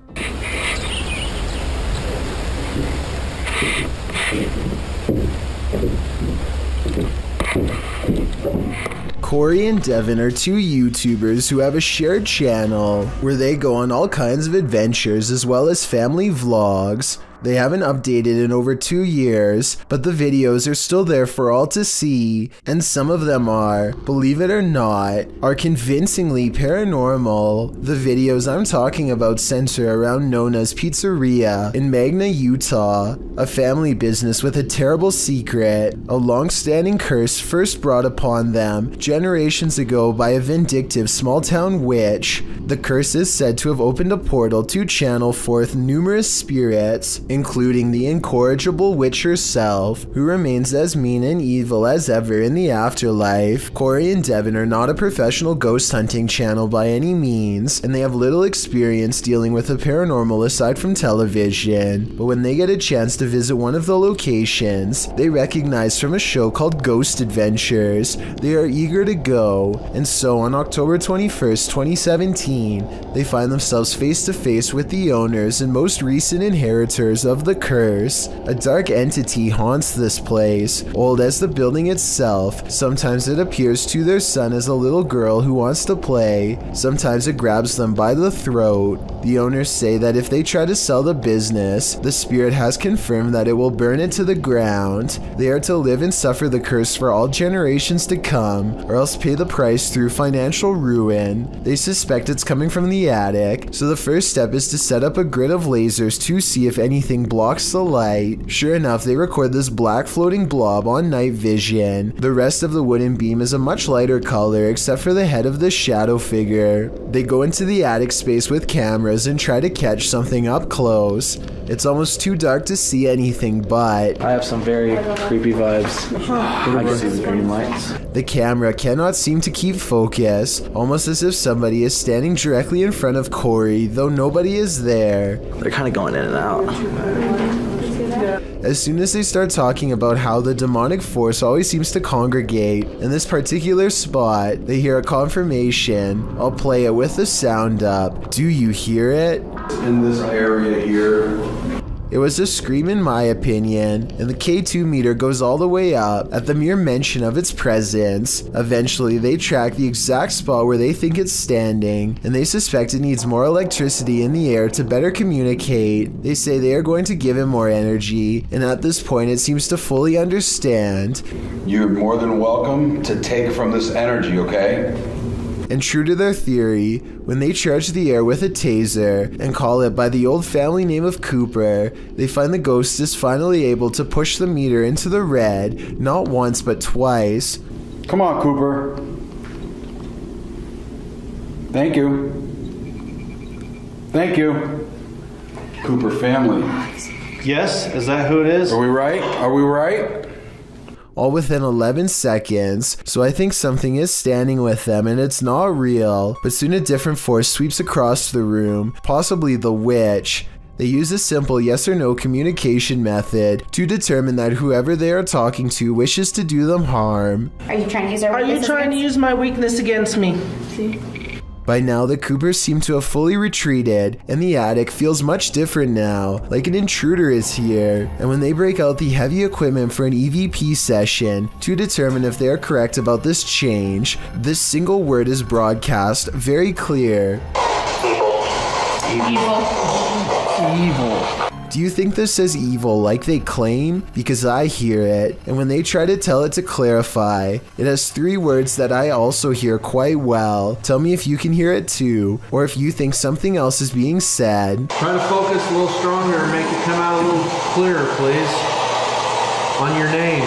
Corey and Devin are two YouTubers who have a shared channel where they go on all kinds of adventures as well as family vlogs. They haven't updated in over 2 years, but the videos are still there for all to see, and some of them are, believe it or not, are convincingly paranormal. The videos I'm talking about center around Nona's Pizzeria in Magna, Utah, a family business with a terrible secret, a long-standing curse first brought upon them generations ago by a vindictive small-town witch. The curse is said to have opened a portal to channel forth numerous spirits, including the incorrigible witch herself, who remains as mean and evil as ever in the afterlife. Corey and Devin are not a professional ghost hunting channel by any means, and they have little experience dealing with the paranormal aside from television, but when they get a chance to visit one of the locations they recognize from a show called Ghost Adventures, they are eager to go, and so on October 21st, 2017, they find themselves face to face with the owners and most recent inheritors of the curse. A dark entity haunts this place, old as the building itself. Sometimes it appears to their son as a little girl who wants to play, sometimes it grabs them by the throat. The owners say that if they try to sell the business, the spirit has confirmed that it will burn it to the ground. They are to live and suffer the curse for all generations to come, or else pay the price through financial ruin. They suspect it's coming from the attic, so the first step is to set up a grid of lasers to see if anything blocks the light. Sure enough, they record this black floating blob on night vision. The rest of the wooden beam is a much lighter color except for the head of the shadow figure. They go into the attic space with cameras and try to catch something up close. It's almost too dark to see anything, but I have some very creepy vibes. I can see the green lights. The camera cannot seem to keep focus, almost as if somebody is standing directly in front of Corey, though nobody is there. They're kind of going in and out. As soon as they start talking about how the demonic force always seems to congregate in this particular spot, they hear a confirmation. I'll play it with the sound up. Do you hear it? In this area here. It was a scream in my opinion, and the K2 meter goes all the way up at the mere mention of its presence. Eventually, they track the exact spot where they think it's standing, and they suspect it needs more electricity in the air to better communicate. They say they are going to give it more energy, and at this point it seems to fully understand. You're more than welcome to take from this energy, okay? And true to their theory, when they charge the air with a taser and call it by the old family name of Cooper, they find the ghost is finally able to push the meter into the red, not once but twice. Come on, Cooper. Thank you. Thank you. Cooper family. Yes? Is that who it is? Are we right? Are we right? All within 11 seconds, so I think something is standing with them and it's not real. But soon a different force sweeps across the room, possibly the witch. They use a simple yes or no communication method to determine that whoever they are talking to wishes to do them harm. Are you trying to use our weakness? Are you trying to use my weakness against me? See? By now, the Coopers seem to have fully retreated, and the attic feels much different now, like an intruder is here. And when they break out the heavy equipment for an EVP session to determine if they are correct about this change, this single word is broadcast very clear. Evil. Do you think this says evil like they claim? Because I hear it, and when they try to tell it to clarify, it has 3 words that I also hear quite well. Tell me if you can hear it too, or if you think something else is being said. Try to focus a little stronger and make it come out a little clearer, please. On your name.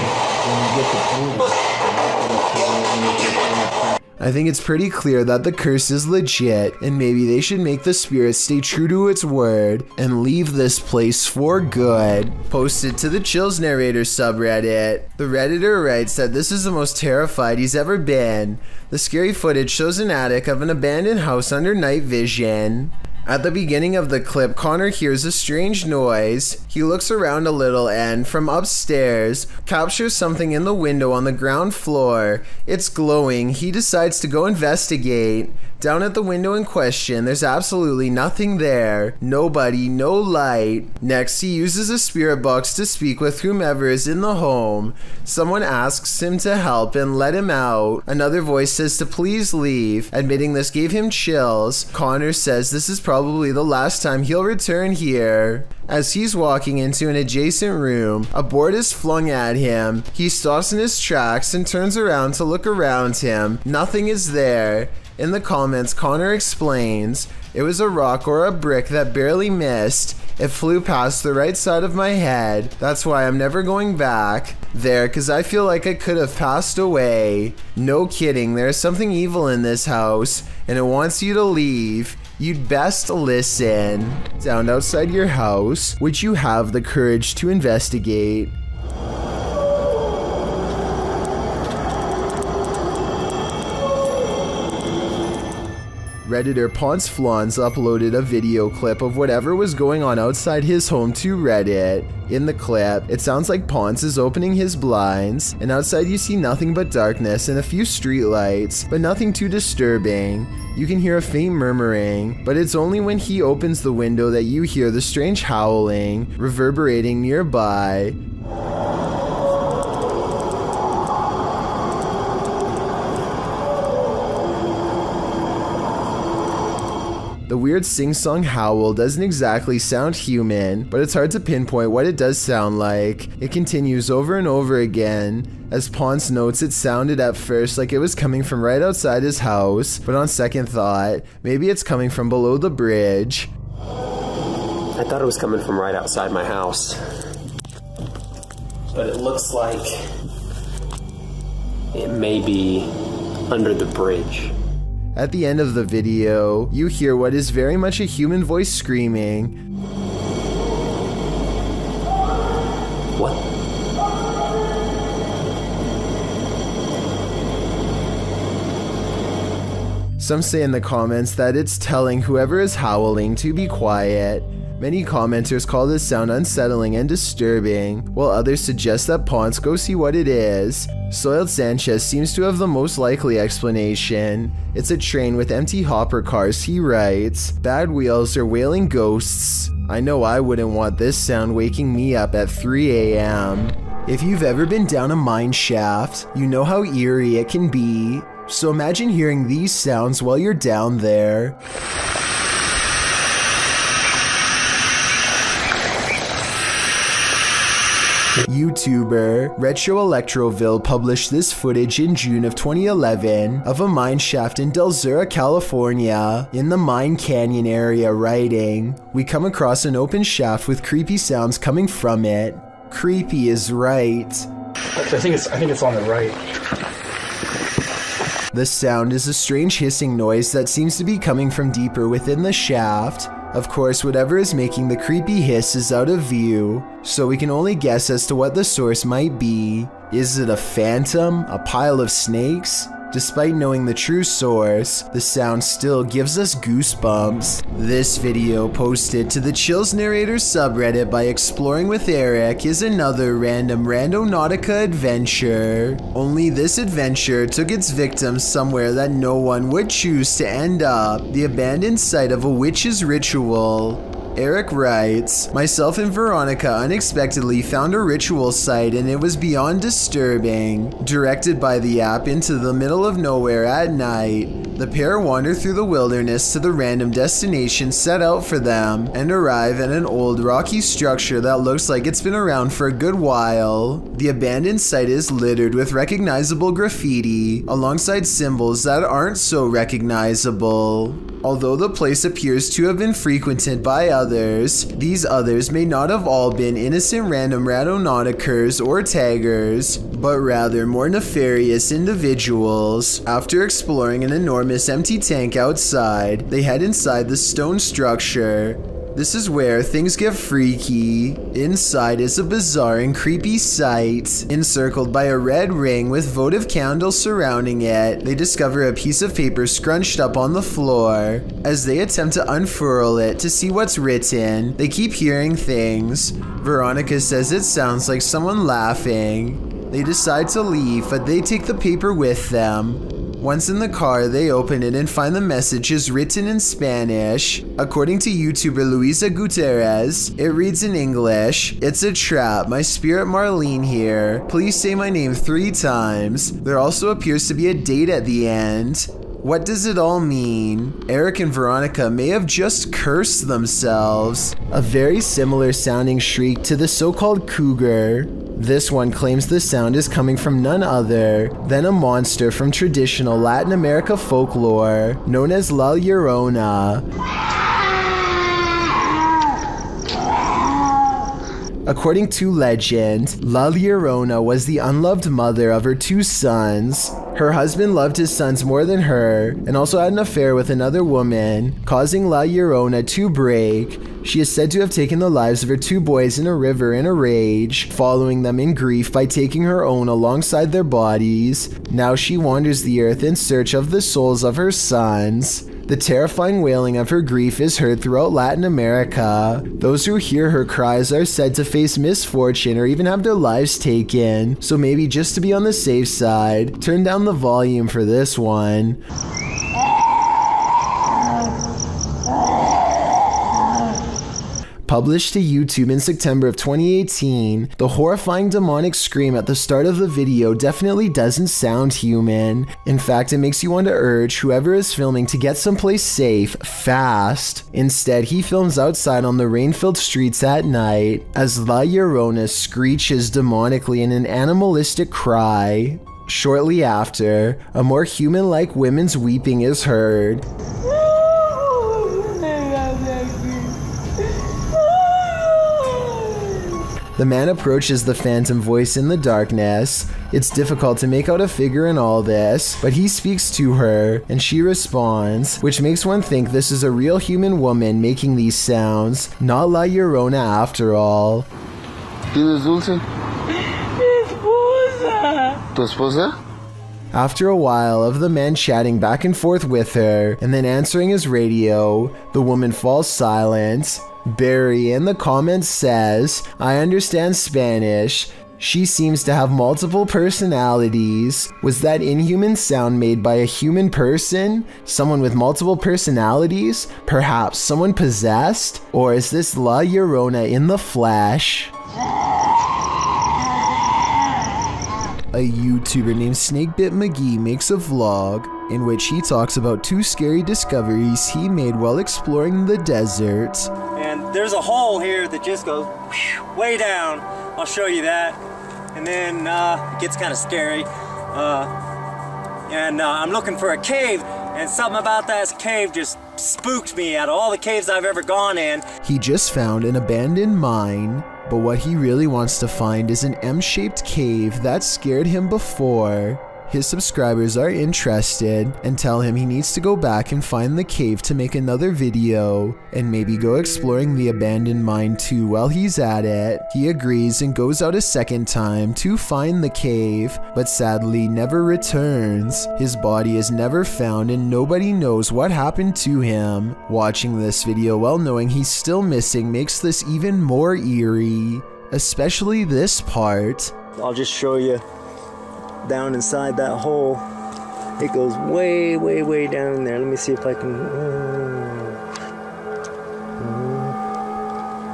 I think it's pretty clear that the curse is legit, and maybe they should make the spirit stay true to its word and leave this place for good. Posted to the Chills Narrator subreddit, the Redditor writes that this is the most terrified he's ever been. The scary footage shows an attic of an abandoned house under night vision. At the beginning of the clip, Connor hears a strange noise. He looks around a little and, from upstairs, captures something in the window on the ground floor. It's glowing. He decides to go investigate. Down at the window in question, there's absolutely nothing there. Nobody, no light. Next, he uses a spirit box to speak with whomever is in the home. Someone asks him to help and let him out. Another voice says to please leave. Admitting this gave him chills, Connor says this is probably the last time he'll return here. As he's walking into an adjacent room, a board is flung at him. He stops in his tracks and turns around to look around him. Nothing is there. In the comments, Connor explains, it was a rock or a brick that barely missed. It flew past the right side of my head. That's why I'm never going back there, because I feel like I could have passed away. No kidding, there's something evil in this house, and it wants you to leave. You'd best listen. Down outside your house, would you have the courage to investigate? Redditor Ponce Flans uploaded a video clip of whatever was going on outside his home to Reddit. In the clip, it sounds like Ponce is opening his blinds, and outside you see nothing but darkness and a few streetlights, but nothing too disturbing. You can hear a faint murmuring, but it's only when he opens the window that you hear the strange howling reverberating nearby. The weird sing-song howl doesn't exactly sound human, but it's hard to pinpoint what it does sound like. It continues over and over again. As Ponce notes, it sounded at first like it was coming from right outside his house, but on second thought, maybe it's coming from below the bridge. I thought it was coming from right outside my house, but it looks like it may be under the bridge. At the end of the video, you hear what is very much a human voice screaming. What? Some say in the comments that it's telling whoever is howling to be quiet. Many commenters call this sound unsettling and disturbing, while others suggest that Ponce go see what it is. Soiled Sanchez seems to have the most likely explanation. It's a train with empty hopper cars, he writes. Bad wheels or wailing ghosts. I know I wouldn't want this sound waking me up at 3 a.m. If you've ever been down a mine shaft, you know how eerie it can be. So imagine hearing these sounds while you're down there. YouTuber Retro Electroville published this footage in June of 2011 of a mine shaft in Del Sur, California, in the Mine Canyon area, writing, "We come across an open shaft with creepy sounds coming from it." Creepy is right. I think it's on the right. The sound is a strange hissing noise that seems to be coming from deeper within the shaft. Of course, whatever is making the creepy hiss is out of view, so we can only guess as to what the source might be. Is it a phantom? A pile of snakes? Despite knowing the true source, the sound still gives us goosebumps. This video, posted to the Chills Narrators subreddit by Exploring with Eric, is another random Randonautica adventure. Only this adventure took its victims somewhere that no one would choose to end up: the abandoned site of a witch's ritual. Eric writes, myself and Veronica unexpectedly found a ritual site and it was beyond disturbing. Directed by the app into the middle of nowhere at night, the pair wander through the wilderness to the random destination set out for them and arrive at an old rocky structure that looks like it's been around for a good while. The abandoned site is littered with recognizable graffiti alongside symbols that aren't so recognizable. Although the place appears to have been frequented by others, these others may not have all been innocent random Randonauticers or taggers, but rather more nefarious individuals. After exploring an enormous empty tank outside, they head inside the stone structure. This is where things get freaky. Inside is a bizarre and creepy sight. Encircled by a red ring with votive candles surrounding it, they discover a piece of paper scrunched up on the floor. As they attempt to unfurl it to see what's written, they keep hearing things. Veronica says it sounds like someone laughing. They decide to leave, but they take the paper with them. Once in the car, they open it and find the messages written in Spanish. According to YouTuber Luisa Gutierrez, it reads in English, "It's a trap, my spirit Marlene here. Please say my name 3 times. There also appears to be a date at the end." What does it all mean? Eric and Veronica may have just cursed themselves. A very similar sounding shriek to the so-called cougar. This one claims the sound is coming from none other than a monster from traditional Latin America folklore known as La Llorona. According to legend, La Llorona was the unloved mother of her 2 sons. Her husband loved his sons more than her, and also had an affair with another woman, causing La Llorona to break. She is said to have taken the lives of her 2 boys in a river in a rage, following them in grief by taking her own alongside their bodies. Now she wanders the earth in search of the souls of her sons. The terrifying wailing of her grief is heard throughout Latin America. Those who hear her cries are said to face misfortune or even have their lives taken, so maybe just to be on the safe side, turn down the volume for this one. Published to YouTube in September of 2018, the horrifying demonic scream at the start of the video definitely doesn't sound human. In fact, it makes you want to urge whoever is filming to get someplace safe, fast. Instead, he films outside on the rain-filled streets at night, as La Llorona screeches demonically in an animalistic cry. Shortly after, a more human-like woman's weeping is heard. The man approaches the phantom voice in the darkness. It's difficult to make out a figure in all this, but he speaks to her, and she responds, which makes one think this is a real human woman making these sounds, not La Llorona after all. ¿Tienes dulce? Mi esposa. ¿Tu esposa? After a while of the man chatting back and forth with her, and then answering his radio, the woman falls silent. Barry in the comments says, "I understand Spanish. She seems to have multiple personalities. Was that inhuman sound made by a human person? Someone with multiple personalities? Perhaps someone possessed? Or is this La Llorona in the flesh?" A YouTuber named Snakebit McGee makes a vlog in which he talks about 2 scary discoveries he made while exploring the desert. And there's a hole here that just goes way down. I'll show you that. And then it gets kind of scary. I'm looking for a cave, and something about that cave just spooked me out of all the caves I've ever gone in. He just found an abandoned mine, but what he really wants to find is an M-shaped cave that scared him before. his subscribers are interested and tell him he needs to go back and find the cave to make another video and maybe go exploring the abandoned mine too while he's at it. He agrees and goes out a second time to find the cave, but sadly never returns. His body is never found and nobody knows what happened to him. Watching this video while knowing he's still missing makes this even more eerie, especially this part. I'll just show you down inside that hole. It goes way, way, way down there. Let me see if I can.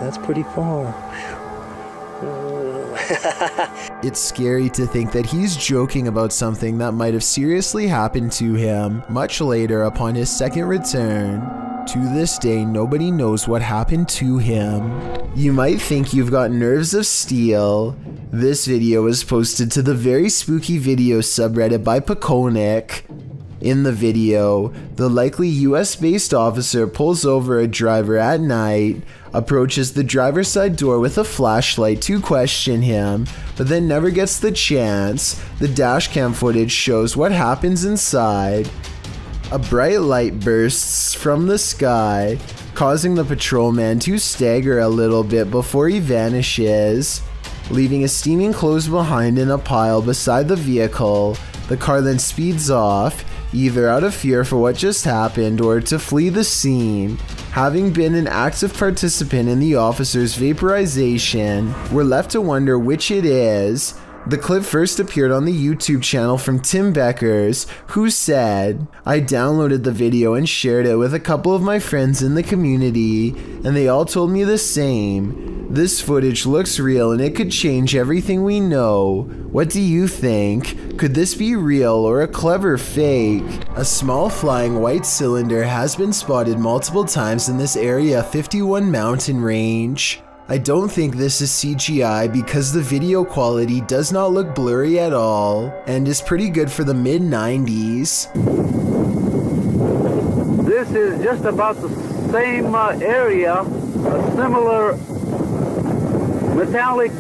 That's pretty far. It's scary to think that he's joking about something that might have seriously happened to him much later upon his second return. To this day, nobody knows what happened to him. You might think you've got nerves of steel. This video was posted to the Very Spooky Video subreddit by Peconic. In the video, the likely US-based officer pulls over a driver at night, approaches the driver's side door with a flashlight to question him, but then never gets the chance. The dashcam footage shows what happens inside. A bright light bursts from the sky, causing the patrolman to stagger a little bit before he vanishes, leaving his steaming clothes behind in a pile beside the vehicle. The car then speeds off, either out of fear for what just happened or to flee the scene. Having been an active participant in the officer's vaporization, we're left to wonder which it is. The clip first appeared on the YouTube channel from Tim Beckers, who said, "I downloaded the video and shared it with a couple of my friends in the community, and they all told me the same. This footage looks real and it could change everything we know. What do you think? Could this be real or a clever fake?" A small flying white cylinder has been spotted multiple times in this Area 51 mountain range. I don't think this is CGI because the video quality does not look blurry at all and is pretty good for the mid-90s. This is just about the same area, a similar metallic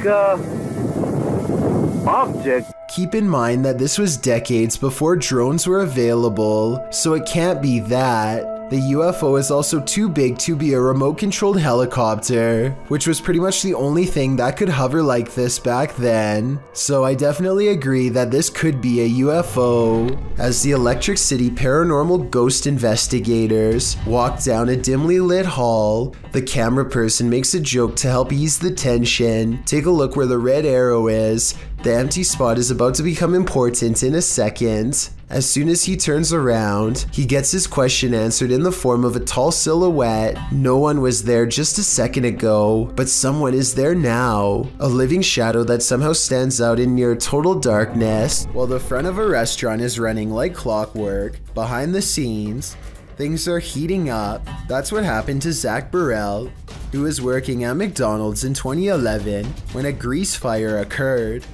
object. Keep in mind that this was decades before drones were available, so it can't be that. The UFO is also too big to be a remote-controlled helicopter, which was pretty much the only thing that could hover like this back then. So I definitely agree that this could be a UFO. As the Electric City paranormal ghost investigators walk down a dimly lit hall, the camera person makes a joke to help ease the tension. Take a look where the red arrow is. The empty spot is about to become important in a second. As soon as he turns around, he gets his question answered in the form of a tall silhouette. No one was there just a second ago, but someone is there now. A living shadow that somehow stands out in near total darkness, while the front of a restaurant is running like clockwork. Behind the scenes, things are heating up. That's what happened to Zach Burrell, who was working at McDonald's in 2011 when a grease fire occurred.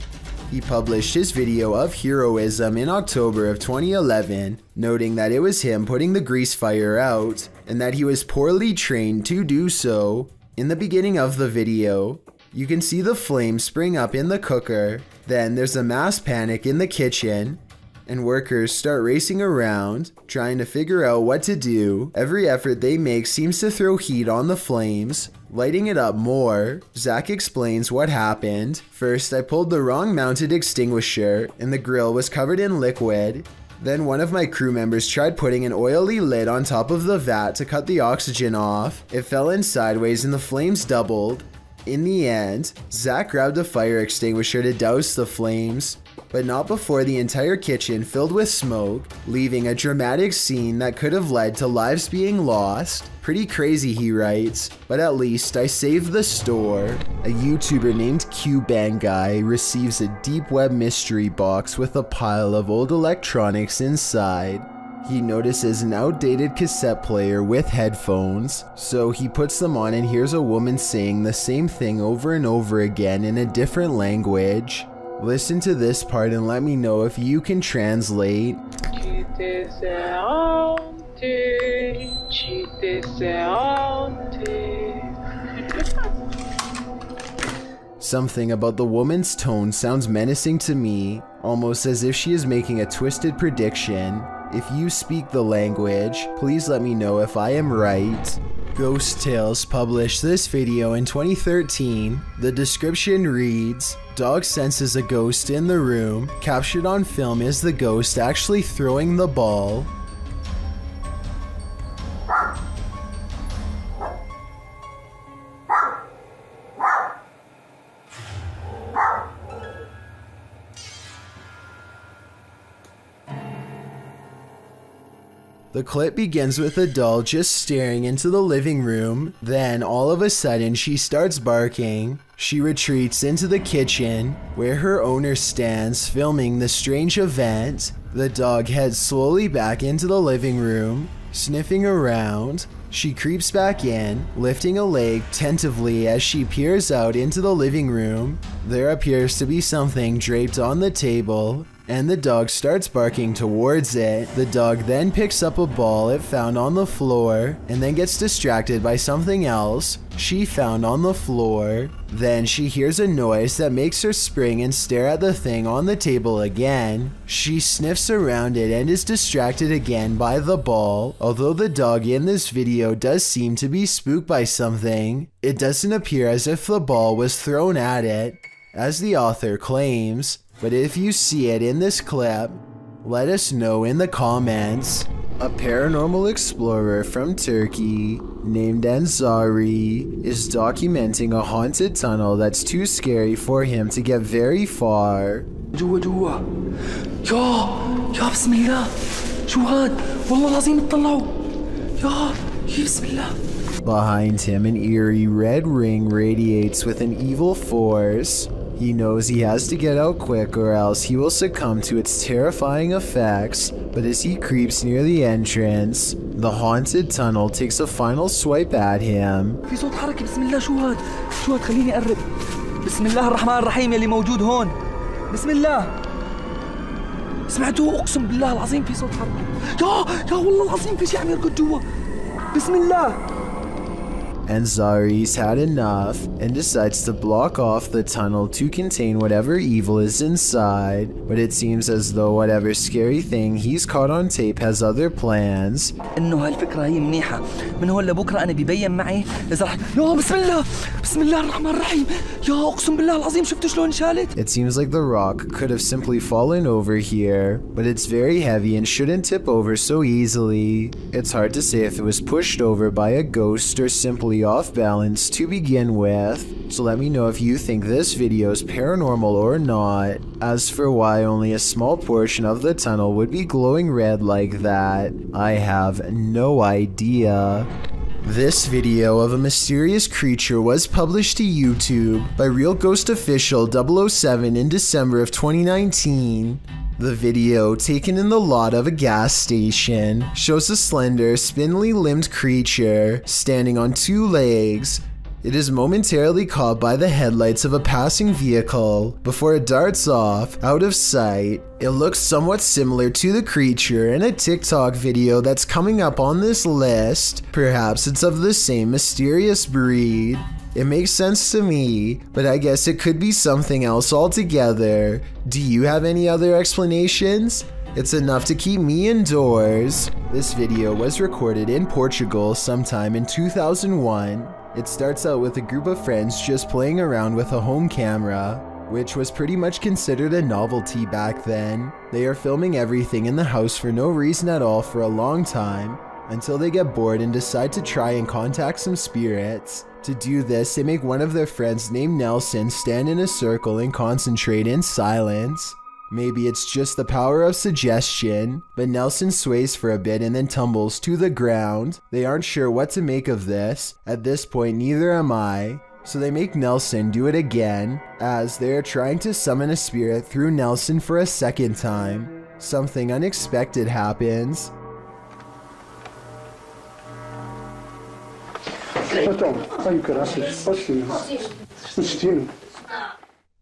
He published his video of heroism in October of 2011, noting that it was him putting the grease fire out, and that he was poorly trained to do so. In the beginning of the video, you can see the flames spring up in the cooker. Then there's a mass panic in the kitchen, and workers start racing around, trying to figure out what to do. Every effort they make seems to throw heat on the flames, lighting it up more. Zach explains what happened. "First, I pulled the wrong mounted extinguisher, and the grill was covered in liquid. Then one of my crew members tried putting an oily lid on top of the vat to cut the oxygen off. It fell in sideways and the flames doubled. In the end, Zach grabbed a fire extinguisher to douse the flames, but not before the entire kitchen filled with smoke, leaving a dramatic scene that could have led to lives being lost. Pretty crazy," he writes, "but at least I saved the store." A YouTuber named QBangGuy receives a deep web mystery box with a pile of old electronics inside. He notices an outdated cassette player with headphones, so he puts them on and hears a woman saying the same thing over and over again in a different language. Listen to this part and let me know if you can translate. Something about the woman's tone sounds menacing to me. almost as if she is making a twisted prediction. If you speak the language, please let me know if I am right. Ghost Tales published this video in 2013. The description reads, dog senses a ghost in the room. Captured on film is the ghost actually throwing the ball. The clip begins with the doll just staring into the living room. Then, all of a sudden, she starts barking. She retreats into the kitchen, where her owner stands filming the strange event. The dog heads slowly back into the living room, sniffing around. She creeps back in, lifting a leg tentatively as she peers out into the living room. There appears to be something draped on the table, and the dog starts barking towards it. The dog then picks up a ball it found on the floor and then gets distracted by something else she found on the floor. Then she hears a noise that makes her spring and stare at the thing on the table again. She sniffs around it and is distracted again by the ball. Although the dog in this video does seem to be spooked by something, it doesn't appear as if the ball was thrown at it, as the author claims. But if you see it in this clip, let us know in the comments. A paranormal explorer from Turkey named Ansari is documenting a haunted tunnel that's too scary for him to get very far. جوا يا بسم الله شو هاد والله العظيم اطلعوا يا بسم الله. Behind him, an eerie red ring radiates with an evil force. He knows he has to get out quick or else he will succumb to its terrifying effects, but as he creeps near the entrance, the haunted tunnel takes a final swipe at him. في صوت حركة بسم الله شو هاد خليني أقرب. بسم الله الرحمن الرحيم يلي موجود هون. بسم الله. سمعتوه أقسم بالله العظيم في صوت حركة. يا والله العظيم في شيء عم يركض جوا. بسم الله. Ansari's had enough and decides to block off the tunnel to contain whatever evil is inside, but it seems as though whatever scary thing he's caught on tape has other plans. إنه هالفكرة هي منيحة. من هون لبكرة أنا ببين معي إذا رح يا بسم الله الرحمن الرحيم. يا أقسم بالله العظيم شفتوا شلون شالت. It seems like the rock could have simply fallen over here, but it's very heavy and shouldn't tip over so easily. It's hard to say if it was pushed over by a ghost or simply off balance to begin with, so let me know if you think this video is paranormal or not. As for why only a small portion of the tunnel would be glowing red like that, I have no idea. This video of a mysterious creature was published to YouTube by Real Ghost Official 007 in December of 2019. The video, taken in the lot of a gas station, shows a slender, spindly-limbed creature standing on two legs. It is momentarily caught by the headlights of a passing vehicle before it darts off, out of sight. It looks somewhat similar to the creature in a TikTok video that's coming up on this list. Perhaps it's of the same mysterious breed. It makes sense to me, but I guess it could be something else altogether. Do you have any other explanations? It's enough to keep me indoors. This video was recorded in Portugal sometime in 2001. It starts out with a group of friends just playing around with a home camera, which was pretty much considered a novelty back then. They are filming everything in the house for no reason at all for a long time, until they get bored and decide to try and contact some spirits. To do this, they make one of their friends named Nelson stand in a circle and concentrate in silence. Maybe it's just the power of suggestion, but Nelson sways for a bit and then tumbles to the ground. They aren't sure what to make of this. At this point, neither am I. So they make Nelson do it again, as they are trying to summon a spirit through Nelson for a second time. Something unexpected happens.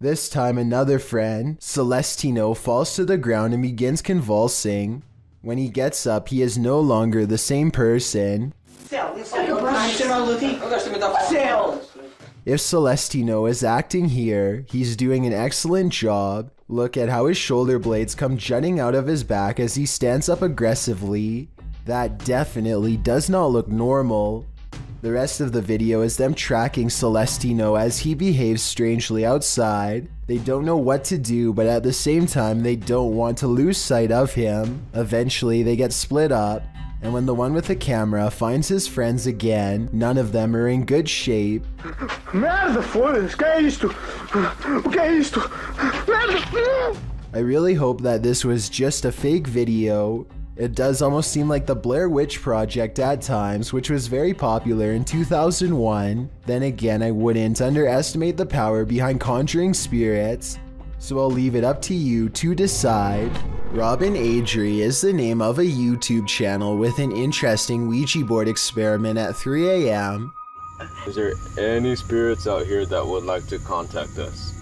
This time another friend, Celestino, falls to the ground and begins convulsing. When he gets up, he is no longer If Celestino is acting here, he's doing an excellent job. Look at how his shoulder blades come jutting out of his back as he stands up aggressively. That definitely does not look normal. The rest of the video is them tracking Celestino as he behaves strangely outside. They don't know what to do, but at the same time they don't want to lose sight of him. Eventually they get split up, and when the one with the camera finds his friends again, none of them are in good shape. Merda, foda-se, que é isto? O que é isto? Merda! I really hope that this was just a fake video. It does almost seem like the Blair Witch Project at times, which was very popular in 2001. Then again, I wouldn't underestimate the power behind conjuring spirits, so I'll leave it up to you to decide. Robin Adrie is the name of a YouTube channel with an interesting Ouija board experiment at 3 a.m. Is there any spirits out here that would like to contact us?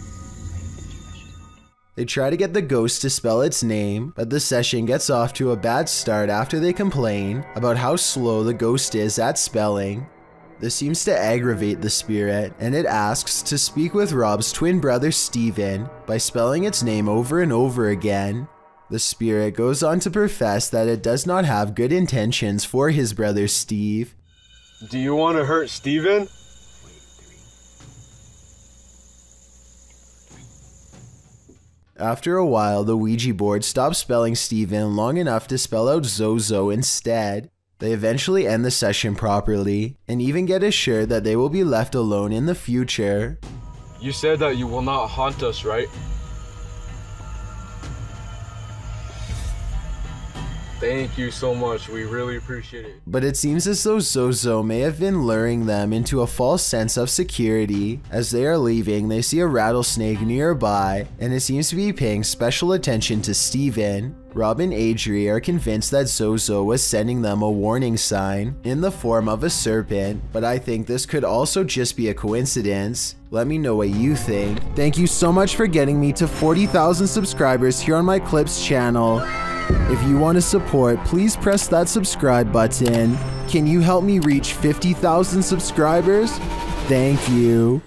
They try to get the ghost to spell its name, but the session gets off to a bad start after they complain about how slow the ghost is at spelling. This seems to aggravate the spirit, and it asks to speak with Rob's twin brother Steven by spelling its name over and over again. The spirit goes on to profess that it does not have good intentions for his brother Steve. Do you want to hurt Steven? After a while, the Ouija board stops spelling Steven long enough to spell out Zozo instead. They eventually end the session properly, and even get assured that they will be left alone in the future. You said that you will not haunt us, right? Thank you so much, we really appreciate it. But it seems as though Zozo may have been luring them into a false sense of security. As they are leaving, they see a rattlesnake nearby, and it seems to be paying special attention to Steven. Rob and Adrie are convinced that Zozo was sending them a warning sign in the form of a serpent, but I think this could also just be a coincidence. Let me know what you think. Thank you so much for getting me to 40,000 subscribers here on my Clips channel. If you want to support, please press that subscribe button. Can you help me reach 50,000 subscribers? Thank you.